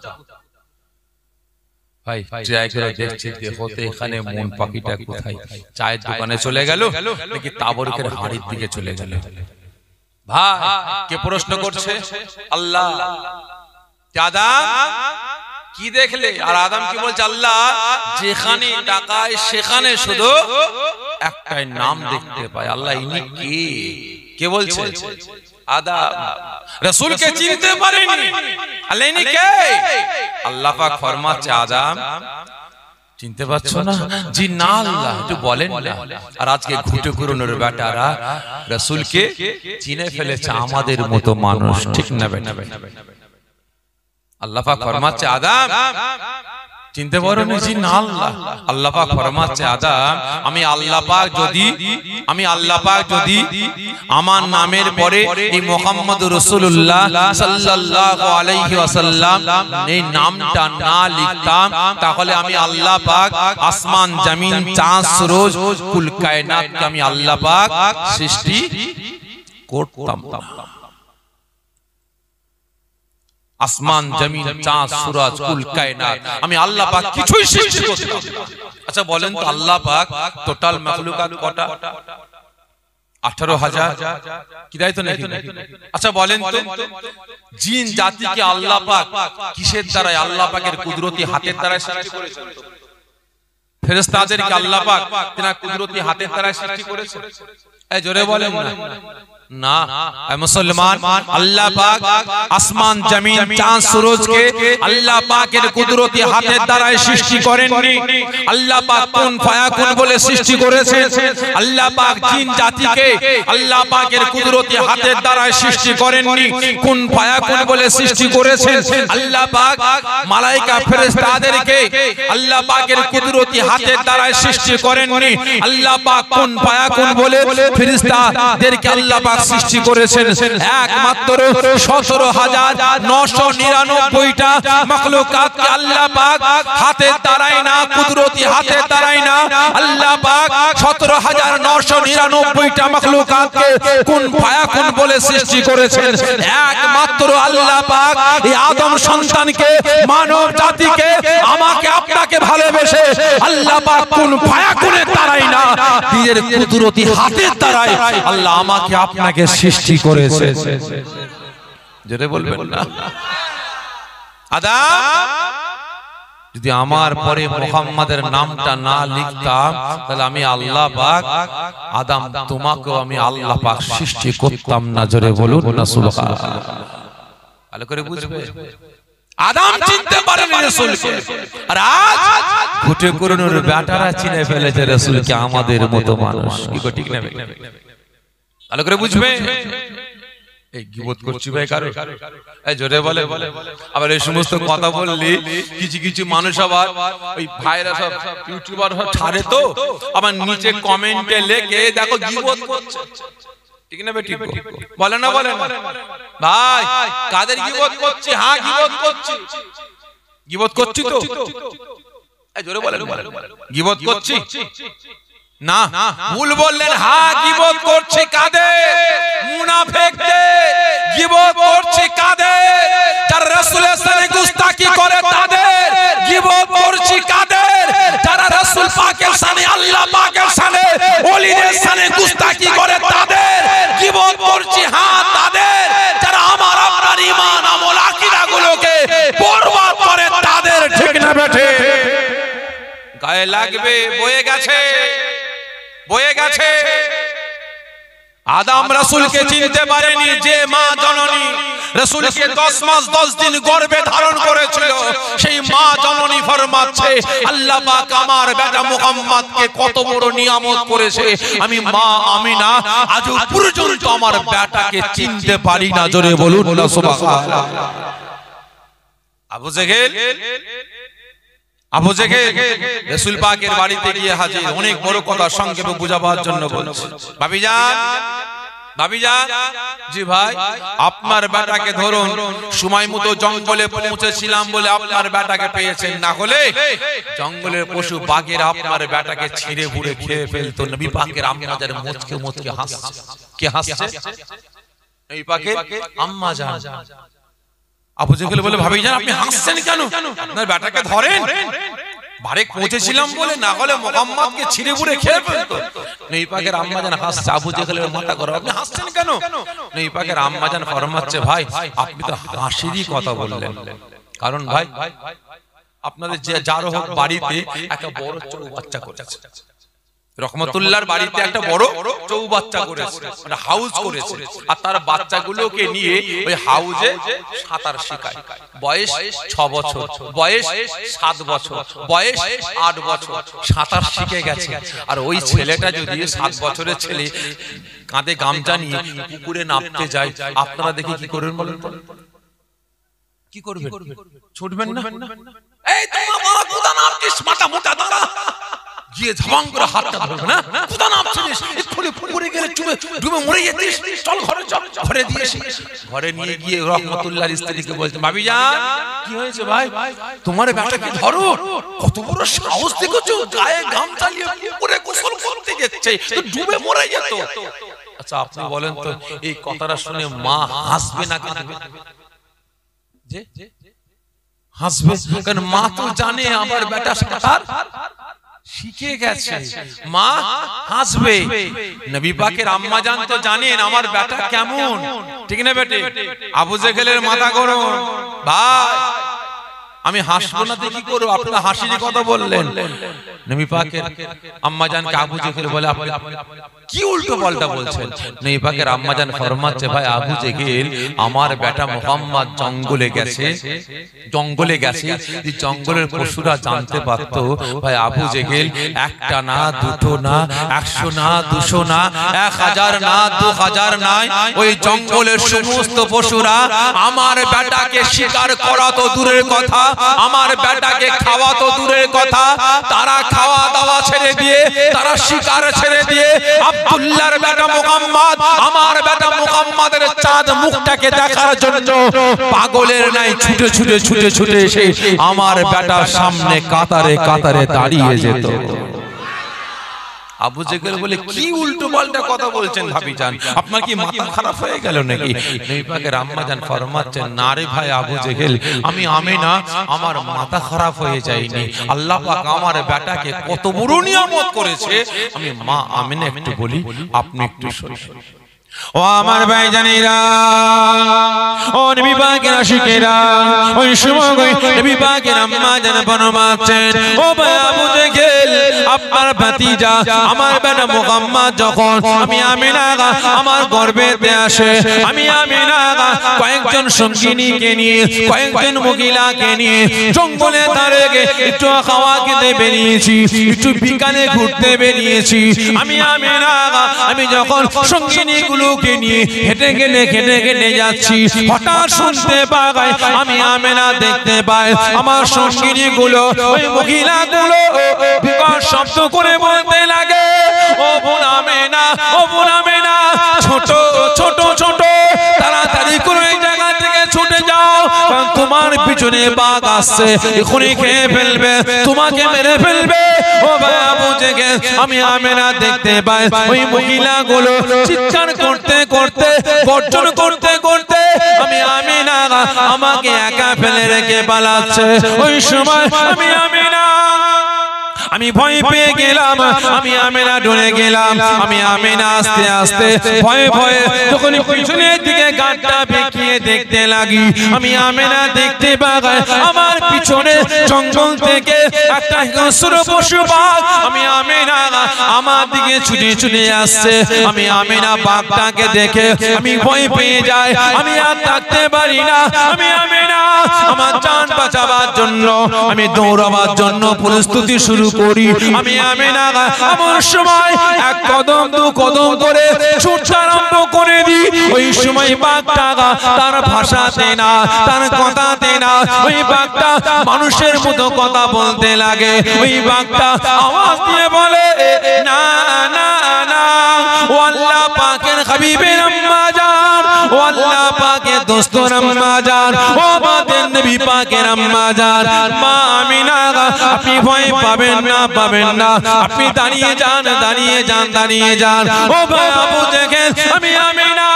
ভাই ট্রাই করে দেখছি দেখতে এখানে মন পাখিটা কোথায়, চায়ের দোকানে চলে গেল নাকি তাবরকের হাড়ির দিকে চলে গেল? ভাই কে প্রশ্ন করছে? আল্লাহ। আদম কি দেখলে? আর আদম কি বলছে? আল্লাহ যেখানে তাকায় সেখানে শুধু একটাই নাম দেখতে পায়। আল্লাহ ইনি কে? কে বলছে? আদম রাসূলকে চিনতে পারেনি। আল্লাহ ইনি কে? আল্লাহ পাক ফরমাচ্ছে আদম চিনতে পারছো না? জি না আল্লাহ, একটু বলেন না। আর আজকে ঘুটে ঘুরনোর বেটারা রাসূলকে চিনে ফেলেছে আমাদের মতো মানুষ, ঠিক না বেটা? আল্লাহ পাক ফরমাচ্ছে আদম চিনতে পারোনি? জি না আল্লাহ। আল্লাহ পাক ফরমাচ্ছে আদম আমি আল্লাহ পাক যদি আমার নামের পরে এই মুহাম্মদুর রাসূলুল্লাহ সাল্লাল্লাহু আলাইহি ওয়াসাল্লাম এই নামটা না লিখতাম তাহলে আমি আল্লাহ পাক আসমান জমিন চাঁদ সূরজ কুল কায়নাতকে আমি আল্লাহ পাক সৃষ্টি করতাম। আসমান জমিন চাঁদ সূরজ কুল কায়নাত আমি আল্লাহ পাক কিছুই সৃষ্টি করতাম। আচ্ছা বলেন তো আল্লাহ পাক টোটাল মাখলুকাত কটা? 18,000 কি তাই তো নাকি? আচ্ছা বলেন তো জিন জাতিকে আল্লাহ পাক কিসের দ্বারা? আল্লাহ পাকের কুদরতি হাতের দ্বারা সৃষ্টি করেছেন। ফেরেশতাদেরকে আল্লাহ পাক তিনার কুদরতি হাতের দ্বারা সৃষ্টি করেছেন। এই জোরে বলেন না। মুসলমান আল্লাহ পাক আসমান জমিন চাঁদ সূরজকে আল্লাহ পাকের কুদরতি হাতের দ্বারা সৃষ্টি করেননি। আল্লাহ পাক কুন ফায়াকুন বলে সৃষ্টি করেছেন। আল্লাহ পাক জিন জাতিকে আল্লাহ পাকের কুদরতি হাতের দ্বারা সৃষ্টি করেননি, কুন ফায়াকুন বলে সৃষ্টি করেছেন। আল্লাহ পাক মালায়েকা ফেরেশতাদেরকে আল্লাহ পাকের কুদরতি হাতের দ্বারা সৃষ্টি করেননি। আল্লাহ পাক কুন ফায়াকুন বলে ফেরেশতাদেরকে আল্লাহ পাক সৃষ্টি করেছেন। একমাত্র 17,999টা মাখলুকাতকে আল্লাহ পাক হাতের দ্বারাই না, কুদরতি হাতের দ্বারাই না, আল্লাহ পাক 17,999টা মাখলুকাতকে কুন ফায়াকুন বলে সৃষ্টি করেছেন। একমাত্র আল্লাহ পাক এই আদম সন্তানকে মানব জাতিকে আমাকে আপনাকে ভালোবেসে আল্লাহ পাক কুন ফায়াকুনের দ্বারাই না, নিজের কুদরতি হাতের দ্বারাই আল্লাহ আমাকে আপনাকে সৃষ্টি করেছে। যেটা বলবেন না আদম যদি আমার পরে মুহাম্মাদের নামটা না লিখতাম তাহলে আমি আল্লাহ পাক আদম তোমাকেও আমি আল্লাহ পাক সৃষ্টি করতাম না। জোরে বলুন না সুবহানাল্লাহ। ভালো করে বুঝবে। আদম চিনতে পারেন রাসূলকে, আর আজ ঘুটে করুনোর বেটারা চিনে ফেলেছে রাসূলকে আমাদের মতো মানুষ। কি গো ঠিক না? ভালো করে বুঝবে। এই গীবত করছি ভাই কারো? এই জোরে বলে। আবার এই সমস্ত কথা বললি কিছু কিছু মানুষ আবার ওই ভাইরা সব ইউটিউবার ছাড়ে তো আবার নিচে কমেন্টে লেখে দেখো গীবত করছে। ঠিক না? ঠিক বলে না? বলে ভাই কাদের গীবত করছি? হ্যাঁ গীবত করছি। গীবত করছি তো? এই জোরে বলেন গীবত করছি না? ভুল বললেন। হ্যাঁ গীবত করছি। কাদের? মুনাফিকদের। গীবত করছি কাদের? যারা রাসূলের সাথে গুস্তাখি করে তাদের। গীবত করছি কাদের? যারা রাসূল পাকের সাথে আল্লাহ পাকের সাথে ওলিদের সাথে গুস্তাখি করে তাদের। গীবত করছি হ্যাঁ তাদের যারা আমার আপনার ঈমান আমল আকীদা গুলোকে বরবাদ করে তাদের। ঠিক না বেঠে? গায়ে লাগবে। বয়ে গেছে। আদম রাসূলকে চিনতে পারেনি। যে মা জননী রাসূলকে 10 মাস 10 দিন গর্ভে ধারণ করেছিল সেই মা জননী ফরমাচ্ছে আল্লাহ পাক আমার বেটা মুহাম্মদকে কত বড় নিয়ামত করেছে, আমি মা আমিনা আজও পর্যন্ত আমার বেটাকে চিনতে পারি না। জোরে বলুন না সুবহানাল্লাহ। আবু জেহেল রাসূল পাকের বাড়িতে গিয়ে হাজির। অনেক বড় কথা সংক্ষেপে বুঝাবার জন্য বলছি। ভাবিজান জি ভাই আপনার বেটাকে ধরুন সময় মতো জঙ্গলে পৌঁছেছিলাম বলে আপনার বেটাকে পেয়েছেন, না হলে জঙ্গলের পশু বাঘের আপনার বেটাকে ছিঁড়ে বুড়ে খেয়ে ফেলতো। নবী পাকের আম্মাজান মুচকে মুচকে হাসছে। কে হাসছে? নবী পাকের আম্মা জান। আবু জেহেল বলে ভাবিজান আপনি হাসছেন কেন? আপনার বেটাকে ধরেন। বারেক পৌঁছেছিলাম বলে, না হলে মুহাম্মদকে ছিঁড়ে পুড়ে খেয়ে ফেলতো। নবী পাকের আম্মা জান হাসছে, আবু জেহেলের মাথা গরম, আপনি হাসছেন কেন? নবী পাকের আম্মা জান ফরমাচ্ছে, ভাই আপনি তো হাসিরই কথা বললেন, কারণ ভাই আপনাদের যে যার হোক বাড়িতে একটা বড় চৌবাচ্চা করেছে, রহমতুল্লাহর বাড়িতে একটা বড় চৌবাচ্চা করেছে, মানে হাউস করেছে, আর তার বাচ্চাগুলোকে নিয়ে ওই হাউজে সাঁতার শেখায়। বয়স 6 বছর, বয়স 7 বছর, বয়স 8 বছর, সাঁতার শিখে গেছে। আর ওই ছেলেটা যদি 7 বছরের ছেলে কাঁধে গামছা নিয়ে পুকুরে নামতে যায়, আপনারা দেখে কি করবেন বলেন? কি করবেন? ছুটবেন না? এই তোমার মা কোথা নামছিস, মাথা মোটা দাদা গিয়ে ঝামাং করে হাতটা ধরবে না, কোথা নামছিস, এক্ষুনি পুকুরে গেলে ডুবে মরে যেতিস, চল ঘরে চল। ঘরে দিয়েছি, ঘরে নিয়ে গিয়ে রহমতুল্লাহর স্ত্রীকে বলছে, ভাবি জান কি হয়েছে ভাই, তোমার বেটাকে ধরো, কত বড় সাহস দেখেছো, গায়ে গামছা নিয়ে পুকুরে গোসল করতে যাচ্ছে, তো ডুবে মরে যেত। আচ্ছা আপনি বলেন তো, এই কথাটা শুনে মা হাসবে না কাঁদবে? যে হাসবে, কারণ মা তো জানে আমার বেটা সাঁতার শিখে গেছে, মা হাসবে। নবী পাকের আম্মা জান তো জানেন আমার বেটা কেমন, ঠিক না বেটে? আবু জেহেলের মাথা গরম, ভাই আমি হাসবো না কি করব, আপনারা হাসির কথা বললেন। নবী পাকের আম্মা জানকে আবু জেহেল বলে, আপনি কি উল্টো পাল্টা বলছেন? নবী পাকের আম্মা জান ফরমাচ্ছে, ভাই আবু জেহেল আমার বেটা মুহাম্মদ জঙ্গলে গেছে, জঙ্গলে গেছে, এই জঙ্গলের পশুরা জানতে পারত ভাই আবু জেহেল একটা না, দুটো না, 100 না, 200 না, 1000 না, 2000 নাই, ওই জঙ্গলের সমস্ত পশুরা আমার বেটাকে শিকার করা তো দূরের কথা, আমার বেটাকে খাওয়া তো দূরের কথা, তারা খাওয়া দাওয়া ছেড়ে দিয়ে, তারা শিকার ছেড়ে দিয়ে আব্দুল্লাহর বেটা মুহাম্মদ, আমার বেটা মুহাম্মাদের চাঁদ মুখটাকে দেখার জন্য পাগলের নাই ছুটে ছুটে ছুটে ছুটে এসে আমার বেটার সামনে কাতারে কাতারে দাঁড়িয়ে যেত। আবু জেহেল বলে, কি উল্টো পাল্টা কথা বলছেন ভাবি জান, আপনার কি মাথা খারাপ হয়ে গেল নাকি? নবী পাকের আম্মা জান ফরমাচ্ছেন, না রে ভাই আবু জেহেল, আমি আমিনা আমার মাথা খারাপ হয়ে যায়নি, আল্লাহ পাক আমার বেটাকে কত বড় নিয়ামত করেছে, আমি মা আমিনা একটু বলি, আপনি একটু শুনুন। ও আমার ভাই জানেরা, ও নবী পাকের আশিকেরা, ওই সময় নবী পাকের আম্মা জান ফরমাচ্ছেন, ও ভাই আবু জেহেল, আপনার ভাতিজা আমার বেটা মুহাম্মদ যখন আমি আমিনা আমার গর্ভেতে আসে, আমি আমিনা কয়েকজন সঙ্গিনীকে নিয়ে, কয়েকজন মহিলাকে নিয়ে জঙ্গলে ধারে একটু খাওয়া খেতে বেরিয়েছি, একটু বিকালে ঘুরতে বেরিয়েছি। আমি আমিনা আমি যখন সঙ্গিনীগুলোকে নিয়ে হেঁটে গেলে যাচ্ছি, হঠাৎ শুনতে পাই, আমি আমিনা দেখতে পাই আমার সঙ্গিনীগুলো, ওই মহিলাগুলো বিকট শব্দ করে বলতে লাগে, ও বোন আমিনা, ও বোন আমিনা, ছোট ছোট ছোট তাড়াতাড়ি করে এই জায়গা থেকে ছুটে যাও, কারণ তোমার পিছনে বাঘ আসছে, এখনই খেয়ে ফেলবে, তোমাকে মেরে ফেলবে। ও বাবু জেগে আমি আমিনা দেখতে পাই ওই মহিলাগুলো চিৎকার করতে করতে, গর্জন করতে করতে আমি আমিনা আমাকে একা ফেলে রেখে পালাচ্ছে। ওই সময় আমি আমিনা আমি ভয় পেয়ে গেলাম, আমি আমিনা ডরে গেলাম, আমি আমিনা আস্তে আস্তে ভয়ে ভয়ে যখন পিছনের দিকে গাঁটটা বেঁকিয়ে দেখতে লাগি, আমি আমিনা দেখতে পাই আমার পিছনে জঙ্গল থেকে একটা হিংস্র পশু বাঘ আমি আমিনা আমার দিকে ছুটে ছুটে আসছে। আমি আমিনা বাঘটাকে দেখে আমি ভয় পেয়ে যাই, আমি আর থাকতে পারি না। আমি আমিনা আমার জান বাঁচাবার জন্য আমি দৌড়াবার জন্য প্রস্তুতি শুরু করি। আমি আমিনা এমন সময় এক কদম দু কদম করে ছুটতে আরম্ভ করে দিই। ওই সময় বাঘটা তার ভাষাতে না, তার কথাতে না, ওই বাঘটা মানুষের মতো কথা বলতে লাগে। ওই বাঘটা আওয়াজ দিয়ে বলে, না না না ও আল্লাহ পাকের হাবিবের আম্মা জান, ও আল্লাহ পাকের দোস্তর আম্মা জান, ও আমাদের নবী পাকের আম্মা জান মা আমিনা, আপনি ভয় পাবেন না, আপনি দাঁড়িয়ে যান, দাঁড়িয়ে যান। ও ভাই আবু জেহেল, আমি আমিনা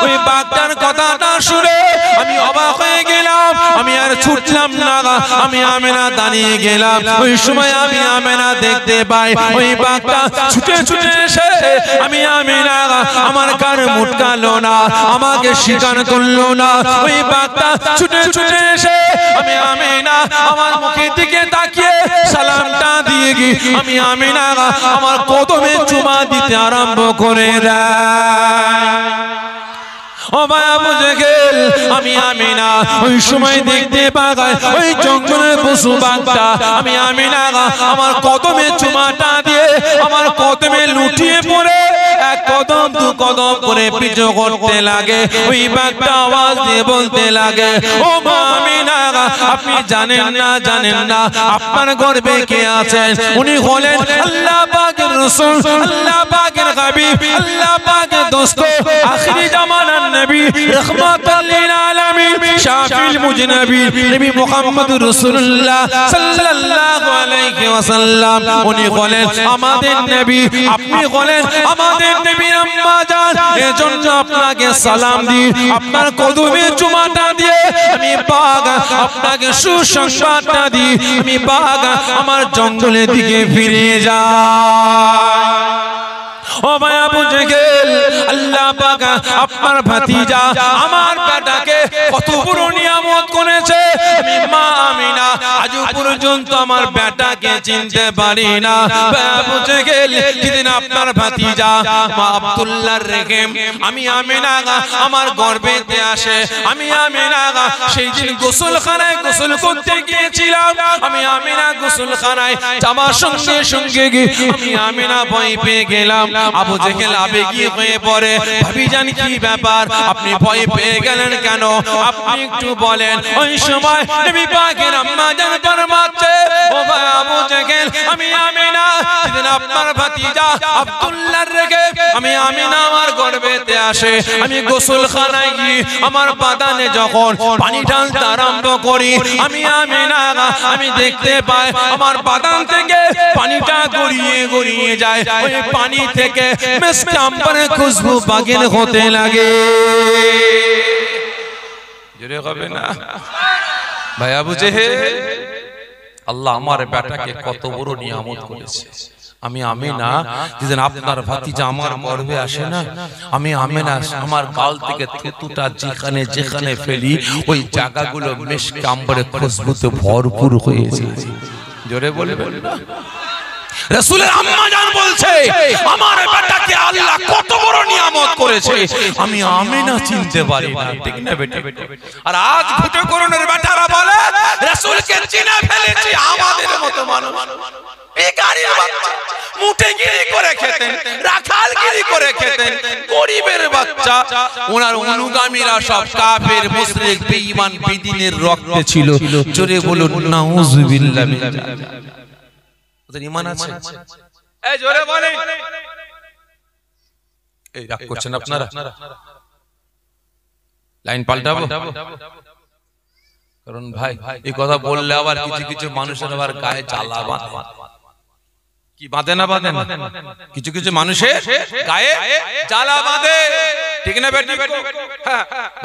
ওই বাগদার কথাটা শুনে আমি অবাক হয়ে গেলাম, আমি আর ছুটলাম না, আমি আমিনা দাঁড়িয়ে গেলাম। ওই সময় আমি আমিনা দেখতে পাই ওই বাগদা ছুটে এসে আমি আমিনা আমার কার মুটকালো না, আমাকে স্বীকার করলো না। ওই বাগদা ছুটে এসে আমি আমিনা আমার মুখের দিকে তাকিয়ে সালামটা দিয়ে গিয়ে আমি আমিনা আমার কদমে চুমা দিতে আরম্ভ করে দেয়। ও ভাই আবু জেহেল, আমি আমিনা ওই সময় দেখতে পাই ওই জঙ্গলের পশু বাঘটা আমি আমিনা আমার কদমে চুমাটা দিয়ে আমার কদমে লুটিয়ে পড়ে এক কদম দু কদম করে পিছু করতে লাগে। ওই বাঘটা আওয়াজ দিয়ে বলতে লাগে, ও মা আমিনা, আপনি জানেন না আপনার গর্ভে কে আছেন? উনি হলেন আল্লাহ পাকের রাসূল, আল্লাহ পাকের হাবিব, আল্লাহ পাকের দোস্ত, আখিরি জামানার নবী, রাহমাতুল লিল আলামিন, শাফিউল মুজনাবিন, নবী মুহাম্মদুর রাসূলুল্লাহ সাল্লাল্লাহু আলাইহি ওয়াসাল্লাম। উনি হলেন আমাদের নবী, আপনি হলেন আমাদের নবীর আম্মা জান। এজন্য আপনাকে সালাম দিই, আপনার কদমে চুমাটা দিয়ে আমি পাক আপনাকে সুসংবাদটা দিই, আমি পাক আমার জঙ্গলের দিকে ফিরে যাই। ও ভাই আবু জেহেল, আল্লাহ পাক আপনার ভাতিজা আমার বেটাকে কত বড় নিয়ামত করেছে, আমি মা আমিনা আজ পর্যন্ত আমার বেটাকে চিনতে পারি না। আবু জেহেল, যেদিন আপনার ভাতিজা মা আব্দুল্লাহর রেখে আমি আমিনা আমার গর্ভেতে আসে, আমি আমিনা সেই দিন গোসলখানায় গোসল করতে গিয়েছিলাম। আমি আমিনা গোসলখানায় যাওয়ার সঙ্গে গিয়ে আমি আমিনা ভয় পেয়ে গেলাম। আবু জেহেল আবেগী হয়ে পড়ে, ভাবিজান কি ব্যাপার, আপনি ভয় পেয়ে গেলেন কেন? আপনি একটু বলেন। ওই সময় নবী পাকের আম্মা জান ফরমাচ্ছে, ও ভাই আবু জেহেল, আমি আমিনা যেদিন আপনার ভাতিজা আব্দুল্লাহর রেখে আমি আমিনা আমার গর্ভেতে আসে, আমি গোসলখানায় গিয়ে আমার বাদানে যখন পানি ঢালতে আরম্ভ করি, আমি আমিনা আমি দেখতে পাই আমার বাদান থেকে পানিটা গড়িয়ে যায়। ওই পানি থেকে মিষ্টি আম্বরের খুশবু বাগিন হতে লাগে। জোরে হবে না ভাই আবু জেহেল? আল্লাহ আমার বেটাকে কত বড় নিয়ামত করেছে। আমি আমিনা যেদিন আপনার ভাতিজা আমার গর্ভে আসে না, আমি আমিনা আমার গাল থেকে থুতুটা যেখানে ফেলি ওই জায়গাগুলো মিষ্টি আম্বরের খুশবুতে ভরপুর হয়েছে। জোরে বলবেন না? রাসূলের আম্মা জান বলছে, আমার বেটাকে আল্লাহ কত বড় নিয়ামত করেছে, আমি আমিনা চিনতে পারি না। ঠিক না বেটা? আর আজ ফুটে করনের বেটারা বলে রাসূলকে চিনে ফেলেছি। আমাদের মতো মানুষ বেকারির বাচ্চা, মুঠেগিরি করে খেতেন, রাখালগিরি করে খেতেন, গরিবের বাচ্চা, ওনার অনুগামীরা সব কাফের, মুশরিক, বেঈমান, বেদিনের রক্তে ছিল। জোরে বলুন নাউযুবিল্লাহ মিন যালিক। ওদের ঈমান আছে? এই জোরে বলেন। এই রাগ করছেন আপনারা? লাইন পাল্টাবো? কারণ ভাই এই কথা বললে আবার কিছু মানুষের আবার গায়ে জ্বালা বাঁধে। কি বাঁধে না বাঁধে না? কিছু মানুষের গায়ে জ্বালা বাঁধে। ঠিক না বেটি?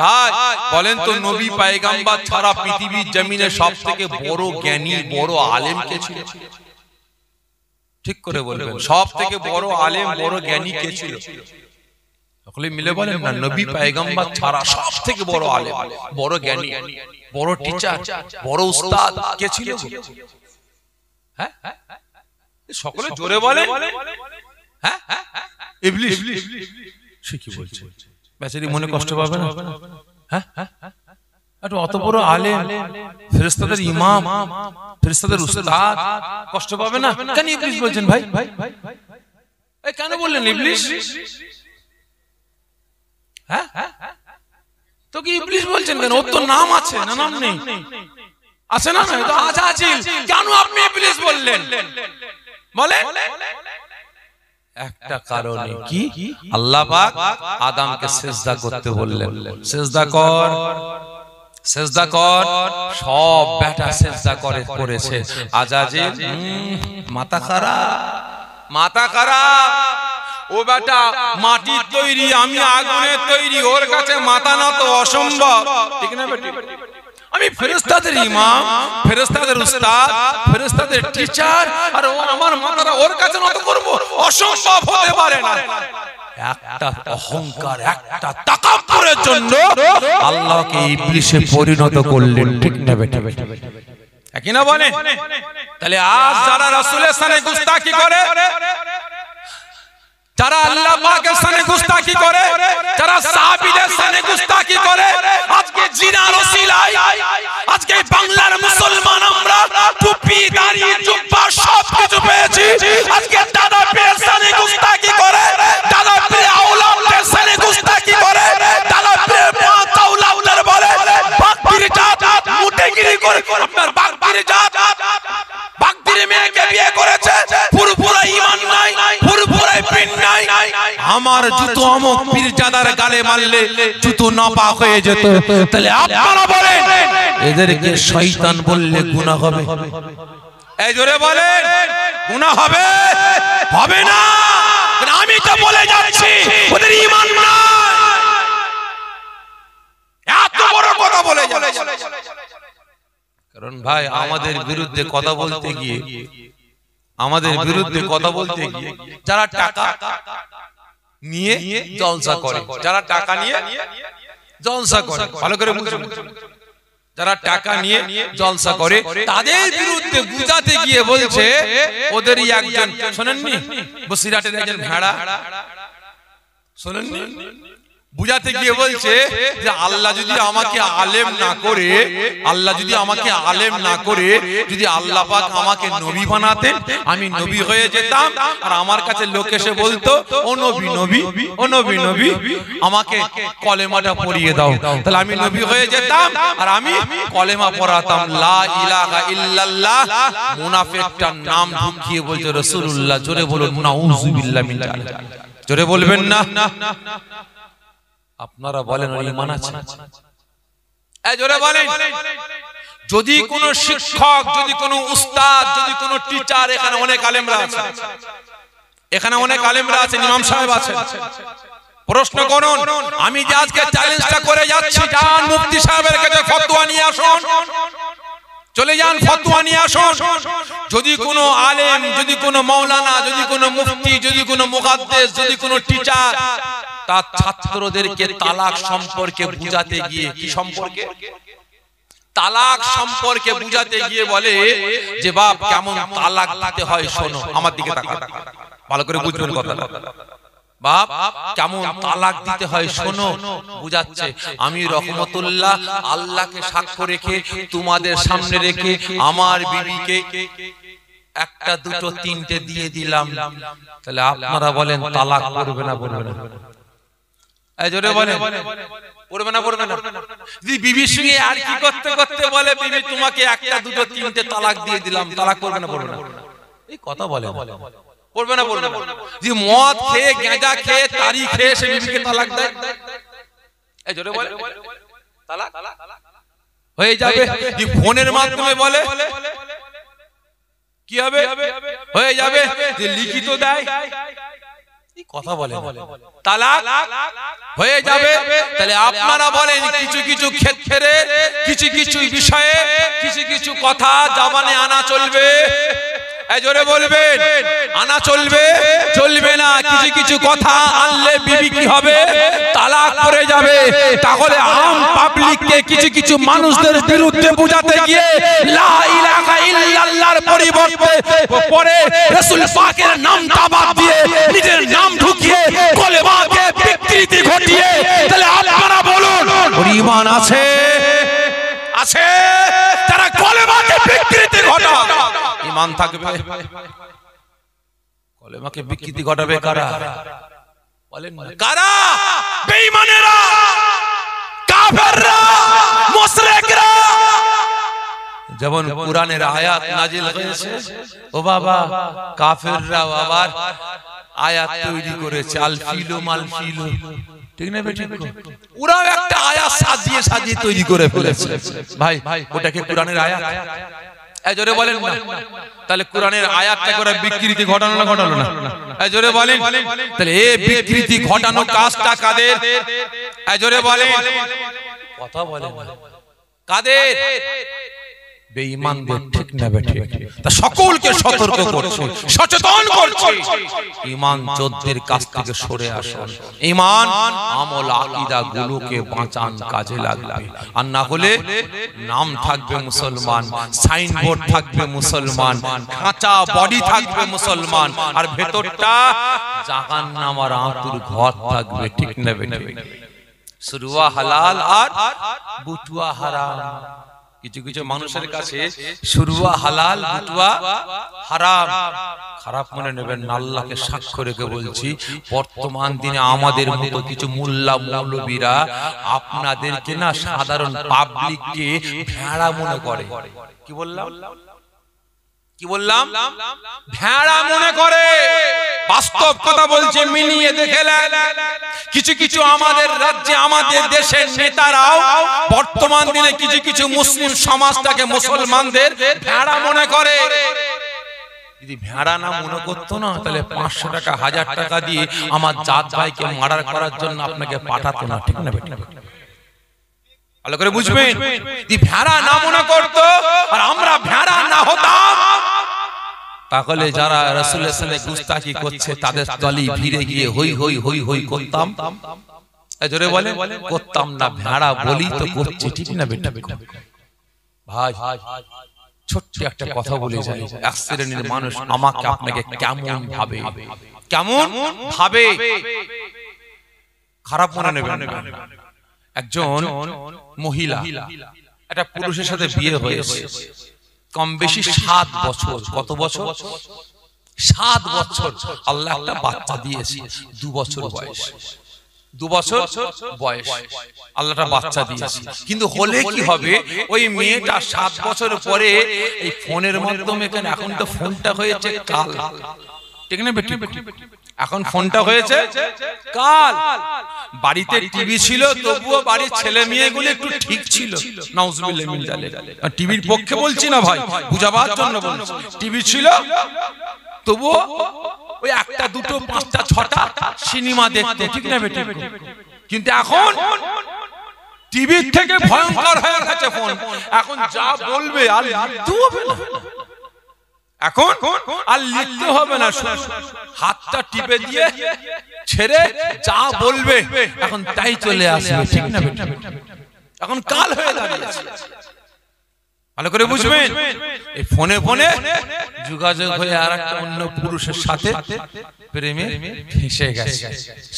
ভাই বলেন তো, নবী পয়গম্বর ছাড়া পৃথিবীর জমিনে সবথেকে বড় জ্ঞানী, বড় আলেম কে ছিল? ঠিক করে বলবেন, সব থেকে বড় আলেম, বড় জ্ঞানী কে ছিল? সকলে মিলে বলেন না। নবী পয়গম্বর ছাড়া সব থেকে বড় আলেম, বড় জ্ঞানী, বড় টিচার, বড় উস্তাদ কে ছিল? হ্যাঁ, সকলে জোরে বলেন। হ্যাঁ, ইবলিস। সে কি বলছে? বেচারি মনে কষ্ট পাবে না? হ্যাঁ, অত বড় আলেম, ফেরেশতাদের ইমাম, ফেরেশতাদের উস্তাদ, কষ্ট পাবে না? কেন ইবলিস বলছেন ভাই? এই কেন বললেন ইবলিস? হ্যাঁ, তো কি ইবলিস বলছেন কেন? ওর তো নাম আছে না? নাম নেই? আছে না? তো আছে। কেন আপনি ইবলিস বললেন? বলে একটা কারণে কি আল্লাহ পাক আদমকে সিজদা করতে বললেন, সিজদা কর সিজদা কর। সব বেটা সিজদা করেছে। আজাজিল মাথা খারাপ, মাথা খারাপ। ও বেটা মাটির তৈরি, আমি আগুনের তৈরি, ওর কাছে মাথা না তো অসম্ভব, ঠিক না বেটি? আমি ফেরেশতাদের ইমাম, ফেরেশতাদের উস্তাদ, ফেরেশতাদের টিচার, আর ও আমার মাথাটা ওর কাছে নত করব, অসম্ভব হতে পারে না। একটা অহংকার, একটা তাকাব্বুরের জন্য আল্লাহকে ইবলিসে পরিণত করলেন, ঠিক না বেটা? একই না বলে? তাহলে আজ যারা রাসূলের শানে গুস্তাখি করে, যারা আল্লাহ পাকের শানে গুস্তাখি করে, যারা সাহাবীদের শানে গুস্তাখি করে, আজকে জিনার ওসিলায় আজকে বাংলার মুসলমান আমরা টুপি দাড়ি জুব্বা সব কিছু পেয়েছি। আজকে দাদা পীরের শানে গুস্তাখি করে, দাদা পীর আওলাদের শানে গুস্তাখি করে, দাদা পীরের মাতাউলাদের বলে বাকবির জাত মুটেগিরি করে। আপনার বাকবির জাত বাকবির মেয়েকে বিয়ে করেছে, পুরোপুরি ঈমান নাই, পুরোপুরি পিন নাই। আমার জুতো অমুক পীরজাদার গালে মারলে জুতো নাপাক হয়ে যেত। তাহলে আপনারা বলেন এদেরকে শয়তান বললে গুনাহ হবে? এই জোরে বলেন গুনাহ হবে? হবে না। আমি তো বলে যাচ্ছি ওদের ঈমান নাই, এত বড় কথা বলে যাচ্ছে। কারণ ভাই আমাদের বিরুদ্ধে কথা বলতে গিয়ে, আমাদের বিরুদ্ধে কথা বলতে গিয়ে যারা টাকা নিয়ে জলসা করে, যারা টাকা নিয়ে জলসা করে, ভালো করে বুঝুন, যারা টাকা নিয়ে জলসা করে তাদের বিরুদ্ধে বুঝাতে গিয়ে বলছে ওদেরই একজন, শোনেননি বসিরহাটের একজন ভেড়া, শোনেননি? বুঝাতে গিয়ে বলছে যে আল্লাহ যদি আমাকে আলেম না করে, আল্লাহ যদি আমাকে আলেম না করে, যদি আল্লাহ পাক আমাকে নবী বানাতেন আমি নবী হয়ে যেতাম। আর আমার কাছে লোক এসে বলতো ও নবী নবী, ও নবী নবী, আমাকে কলেমাটা পড়িয়ে দাও, তাহলে আমি নবী হয়ে যেতাম আর আমি কলেমা পড়াতাম লা ইলাহা ইল্লাল্লাহ। মুনাফিকটার নাম ঢুকিয়ে বলছে রাসূলুল্লাহ। জোরে বলুন নাউযুবিল্লাহ মিন যালিক। জোরে বলবেন না? আপনারা বলেন ঈমান আছে? এই জোরে বলেন। যদি কোন শিক্ষক, যদি কোন উস্তাদ, যদি কোন টিচার, এখানে অনেক আলেমরা আছে, এখানে অনেক আলেমরা আছেন, ইমাম সাহেব আছেন, প্রশ্ন করুন। আমি যে আজকে চ্যালেঞ্জটা করে যাচ্ছি, যান মুফতি সাহেবের কাছে ফতোয়া নিয়ে আসুন, চলে যান ফতোয়া নিয়ে আসুন। যদি কোনো আলেম, যদি কোনো মাওলানা, যদি কোনো মুফতি, যদি কোনো মুহাদ্দিস, যদি কোনো টিচার তার ছাত্রদেরকে তালাক সম্পর্কে বুঝাতে গিয়ে, কি সম্পর্কে? তালাক সম্পর্কে বুঝাতে গিয়ে বলে যে বাপ কেমন তালাক দিতে হয় শোনো, আমার দিকে তাকাও, ভালো করে বুঝবেন কথাটা। বাপ কেমন তালাক দিতে হয় শোনো, বুঝাচ্ছে। আমি রহমতুল্লাহ আল্লাহকে সাক্ষ্য রেখে তোমাদের সামনে রেখে আমার বিবিকে একটা দুটো তিনটে দিয়ে দিলাম, তাহলে আপনারা বলেন তালাক পড়বে না পড়বে না? এই জোরে বলেন পড়বে না পড়বে না? যদি বিবির সঙ্গে আর কি করতে করতে বলে বিবি তোমাকে একটা দুটো তিনটে তালাক দিয়ে দিলাম, তালাক পড়বে না পড়বে না? এই কথা বলে পড়বে না পড়বে না? যে মদ খেয়ে গাঁজা খেয়ে তারি খেয়ে সে বিবিকে তালাক দেয়, এই জোরে বলে তালাক হয়ে যাবে। যে ফোনের মাধ্যমে বলে কি হবে? হয়ে যাবে। যে লিখিত দেয় কথা বলে তালাক হয়ে যাবে। তাহলে আপনারা বলেন কিছু কিছু ক্ষেত্রে, কিছু কিছু বিষয়ে, কিছু কিছু কথা জবানে আনা চলবে? এই জোরে বলবেন আনা চলবে? চলবে না। কিছু কিছু কথা আনলে বিবি কি হবে? তালাক পড়ে যাবে। তাহলে আম পাবলিককে কিছু কিছু মানুষদের বিরুদ্ধে বোঝাতে গিয়ে লা ইলাহা ইল্লাল্লাহর পরিবর্তে পরে রাসূল পাকের নামটা বাদ দিয়ে নিজের নাম ঢুকিয়ে কলেমাকে বিকৃতি ঘটিয়ে, তাহলে আপনারা বলুন ওর ঈমান আছে? আছে? তারা কলেমাকে বিকৃতি ঘটায় ঈমান থাকবে? কলেমাকে বিকৃতি ঘটাবে কারা? বলেন কারা? বেঈমানেরা, কাফেররা, মুশরিকরা। যেমন কোরআনের আয়াত নাজিল হয়েছে, ও বাবা কাফেররা আবার আয়াত তৈরি করেছে, আল ফিলো মাল ফিলো, ঠিক না বেঠিক? ওরাও একটা আয়াত সাজিয়ে সাজিয়ে তৈরি করে ফেলেছে। ভাই ওটা কি কোরআনের আয়াত? এই জোরে বলেন না। তাহলে কোরআনের আয়াতটা করে বিকৃতি ঘটানো না ঘটানো না? এই জোরে বলেন। তাহলে এই বিকৃতি ঘটানো কাজটা কাদের? এই জোরে বলেন, কথা বলেন কাদের? বেঈমানদের, ঠিক না বেঠিক? তা সকলকে সতর্ক করছে, সচেতন করছে, ঈমান যোদ্ধাদের কাছ থেকে সরে আসুন। ঈমান আমল আকীদা গুলোকে বাঁচান, কাজে লাগবে। আর না হলে নাম থাকবে মুসলমান, সাইনবোর্ড থাকবে মুসলমান, কাঁচা বডি থাকবে মুসলমান, আর ভেতরটা জাহান্নামের আঁতুর ঘর থাকবে, ঠিক না বেঠিক? শুরুয়া হালাল আর বুটুয়া হারাম। কিছু কিছু মানুষের কাছে শুরুয়া হালাল, বুটুয়া হারাম। খারাপ মনে নেবেন না, আল্লাহকে সাক্ষ্য রেখে বলছি, বর্তমান দিনে আমাদের মতো কিছু মোল্লা মৌলবীরা আপনাদেরকে না সাধারণ পাবলিককে ভেড়া মনে করে। কি বললাম? কি বললাম? ভেড়া মনে করে। বাস্তব কথা বলছে, মিলিয়ে দেখে কিছু কিছু আমাদের রাজ্যে, আমাদের দেশের নেতারাও বর্তমান দিনে কিছু কিছু মুসলিম সমাজটাকে, মুসলমানদের ভেড়া মনে করে। যদি ভেড়া না মনে করতো না, তাহলে 500 টাকা 1000 টাকা দিয়ে আমার জাত ভাইকে মার্ডার করার জন্য আপনাকে পাঠাতো না, ঠিক না বেটা? ভালো করে বুঝবেন, যদি ভেড়া না মনে করতো আর আমরা ভেড়া না হতাম, তাহলে যারা রাসূলের সাথে গুস্তাখি করছে তাদের দলে ভিড়ে গিয়ে হই হই হই হই করতাম? জোরে বলে, করতাম না। ভেড়া বলি তো করছে, ঠিক না বেটা? ভাই ছোট্ট একটা কথা বলে যাই, এক শ্রেণীর মানুষ আমাকে আপনাকে কেমন ভাবে, কেমন ভাবে, খারাপ মনে নেবেন না। একজন মহিলা একটা পুরুষের সাথে বিয়ে হয়েছে, কম বেশি 7 বছর। কত বছর? 7 বছর। আল্লাহ একটা বাচ্চা দিয়েছে, 2 বছর বয়স। 2 বছর বয়স আল্লাহটা বাচ্চা দিয়েছে। কিন্তু হলে কি হবে, ওই মেয়েটা 7 বছর পরে এই ফোনের মাধ্যমে, এখন তো ফোনটা হয়েছে কাল, ঠিক না বেটি? এখন ফোনটা হয়েছে কাল। বাড়িতে টিভি ছিল, তবুও বাড়ির ছেলে মেয়েগুলো একটু ঠিক ছিল। নাউজুবিল্লাহ মিন যালিক। টিভির পক্ষে বলছি না ভাই, বুঝাবার জন্য বলছি। টিভি ছিল, তবুও ওই 1টা 2টো 5টা 6টা সিনেমা দেখতে, ঠিক না বেটি? কিন্তু এখন টিভির থেকে ভয়ঙ্কর হয়ে গেছে ফোন। এখন যা বলবে আর লিখতে হবে না, এখন আর লিখতে হবে না, হাতটা টিপে দিয়ে ছেড়ে যা বলবে এখন তাই চলে আসবে, ঠিক না বেটা? এখন কাল হয়ে দাঁড়িয়েছে। ভালো করে বুঝবেন, এই ফোনে ফোনে যোগাযোগ হয়ে আর একটা অন্য পুরুষের সাথে প্রেমে ফেঁসে গেছে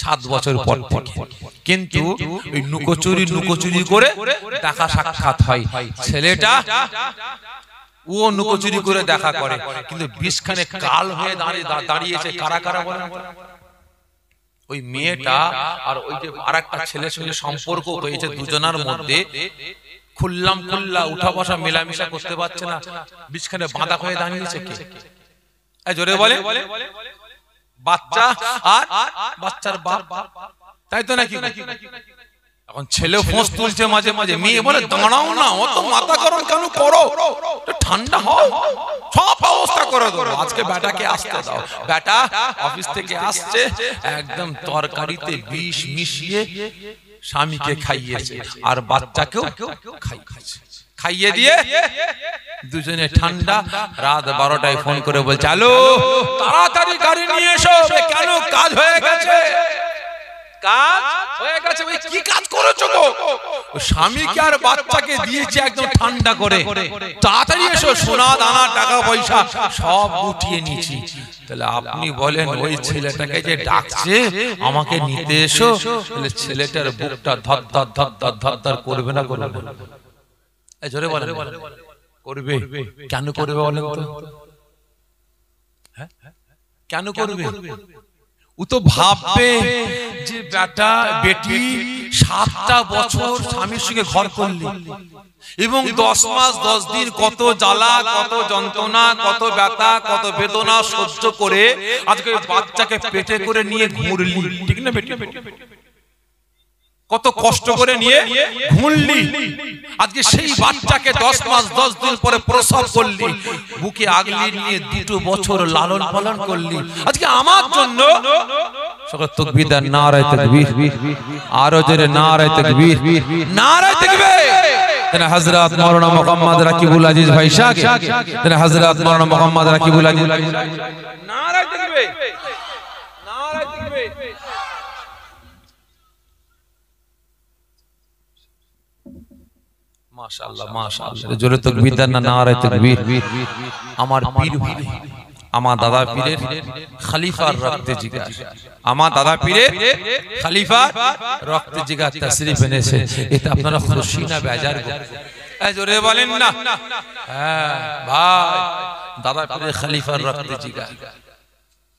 7 বছর পর থেকে। কিন্তু ওই নুকোচুরি করে দেখা সাক্ষাৎ হয়। ছেলেটা ও নুকোচুরি করে দেখা করে, কিন্তু 20 খানে কাল হয়ে দাঁড়িয়েছে। কারা কারা বলেন? ওই মেয়েটা আর ওই যে আরেকটা ছেলের সঙ্গে সম্পর্ক হয়েছে, দুজনের মধ্যে খুল্লা উঠা বসা মেলামেশা করতে পারছে না, 20 খানে বাঁধা হয়ে দাঁড়িয়েছে। কে? এই জোরে বলে, বাচ্চা আর বাচ্চার বাপ, তাই তো নাকি? এখন ছেলে ফোঁস তুলছে মাঝে মাঝে, মেয়ে বলে দাঁড়াও না, অত মাথা গরম কেন করো, ঠান্ডা হও, সব ব্যবস্থা করে দেবো। আজকে বেটাকে আসতে দাও। বেটা অফিস থেকে আসছে, একদম তরকারিতে বিষ মিশিয়ে স্বামীকে খাইয়েছে আর বাচ্চাকেও খাইয়ে দিয়ে দুজনে ঠান্ডা। রাত 12টায় ফোন করে বলছে, হ্যালো তাড়াতাড়ি গাড়ি নিয়ে এসো। কেন? কাজ হয়ে গেছে। কাজ হয়ে গেছে। ভাই কি কাজ করেছো গো? স্বামীকে আর বাচ্চাকে দিয়েছে একদম ঠান্ডা করে, তাড়াতাড়ি এসো, সোনা দানা টাকা পয়সা সব উঠিয়ে নিয়েছি। তাহলে আপনি বলেন, ওই ছেলেটাকে যে ডাকছে আমাকে নিতে এসো, তাহলে ছেলেটার বুকটা ধর ধর ধর ধর ধর ধর করবে না? করবে না? এই জোরে বলেন, করবে। কেন করবে বলেন তো? হ্যাঁ, কেন করবে? ও তো ভাববে যে বেটা বেটি 7টা বছর স্বামীর সঙ্গে ঘর করলি এবং 10 মাস 10 দিন কত জ্বালা কত যন্ত্রণা কত ব্যথা কত বেদনা সহ্য করে আজকে বাচ্চাকে পেটে করে নিয়ে ঘুরলি, ঠিক না বেটি? কত কষ্ট করে নিয়ে ঘুরলি, আজকে সেই বাচ্চাকে 10 মাস 10 দিন পরে প্রসব করলি, বুকে আগলে নিয়ে 2 বছর লালন পালন করলি। আজকে আমার জন্য সকল তাকবীর, নারায়ে তাকবীর, আরো জোরে নারায়ে তাকবীর, নারায়ে তাকবীর। তেনা হযরত মাওলানা মুহাম্মদ রাকিবুল আজিজ ভাই শাহ, তেনা হযরত মাওলানা মুহাম্মদ রাকিবুল আজিজ, নারায়ে তাকবীর, নারায়ে তাকবীর। মাশাআল্লাহ মাশাআল্লাহ, জোরে তাকবীর দেন না, নারায়ে তাকবীর। আমার পীর ভাই, আমার দাদা পীরের খলিফার রক্তে জিগার, আমার দাদা পীরের খলিফার রক্তে জিগার তাশরীফ এনেছে। এটা আপনারা খুশি না বেজার? এই জোরে বলেন না। হ্যাঁ ভাই, দাদা পীরের খলিফার রক্তে জিগার,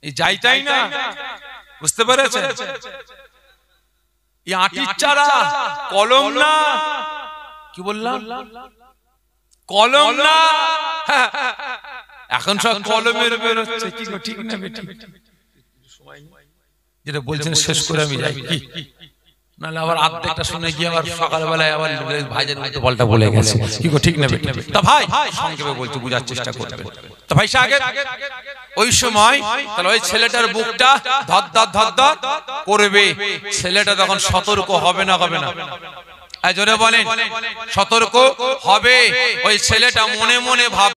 এই যাইতাই না, বুঝতে পেরেছেন? এই আটির চারা, কলম না, কি বললাম? কলম না, এখন সব কলমের বের হচ্ছে, কি গো, ঠিক না বেটি? যেটা বলছেন শেষ করে আমি যাই, কি নাহলে আবার আর্ধেকটা শুনে গিয়ে আবার সকালবেলায় আবার ভাইজান উল্টো পাল্টা বলে গেছে, কি গো, ঠিক না বেটি? তা ভাই সংক্ষেপে বলতে বোঝার চেষ্টা করবেন। তো ভাই সাহেব ওই সময় তাহলে ওই ছেলেটার বুকটা ধর ধর ধর ধর করবে, ছেলেটা তখন সতর্ক হবে না, হবে না? জোরে বলেন, সতর্ক হবে। ওই ছেলেটা মনে মনে ভাব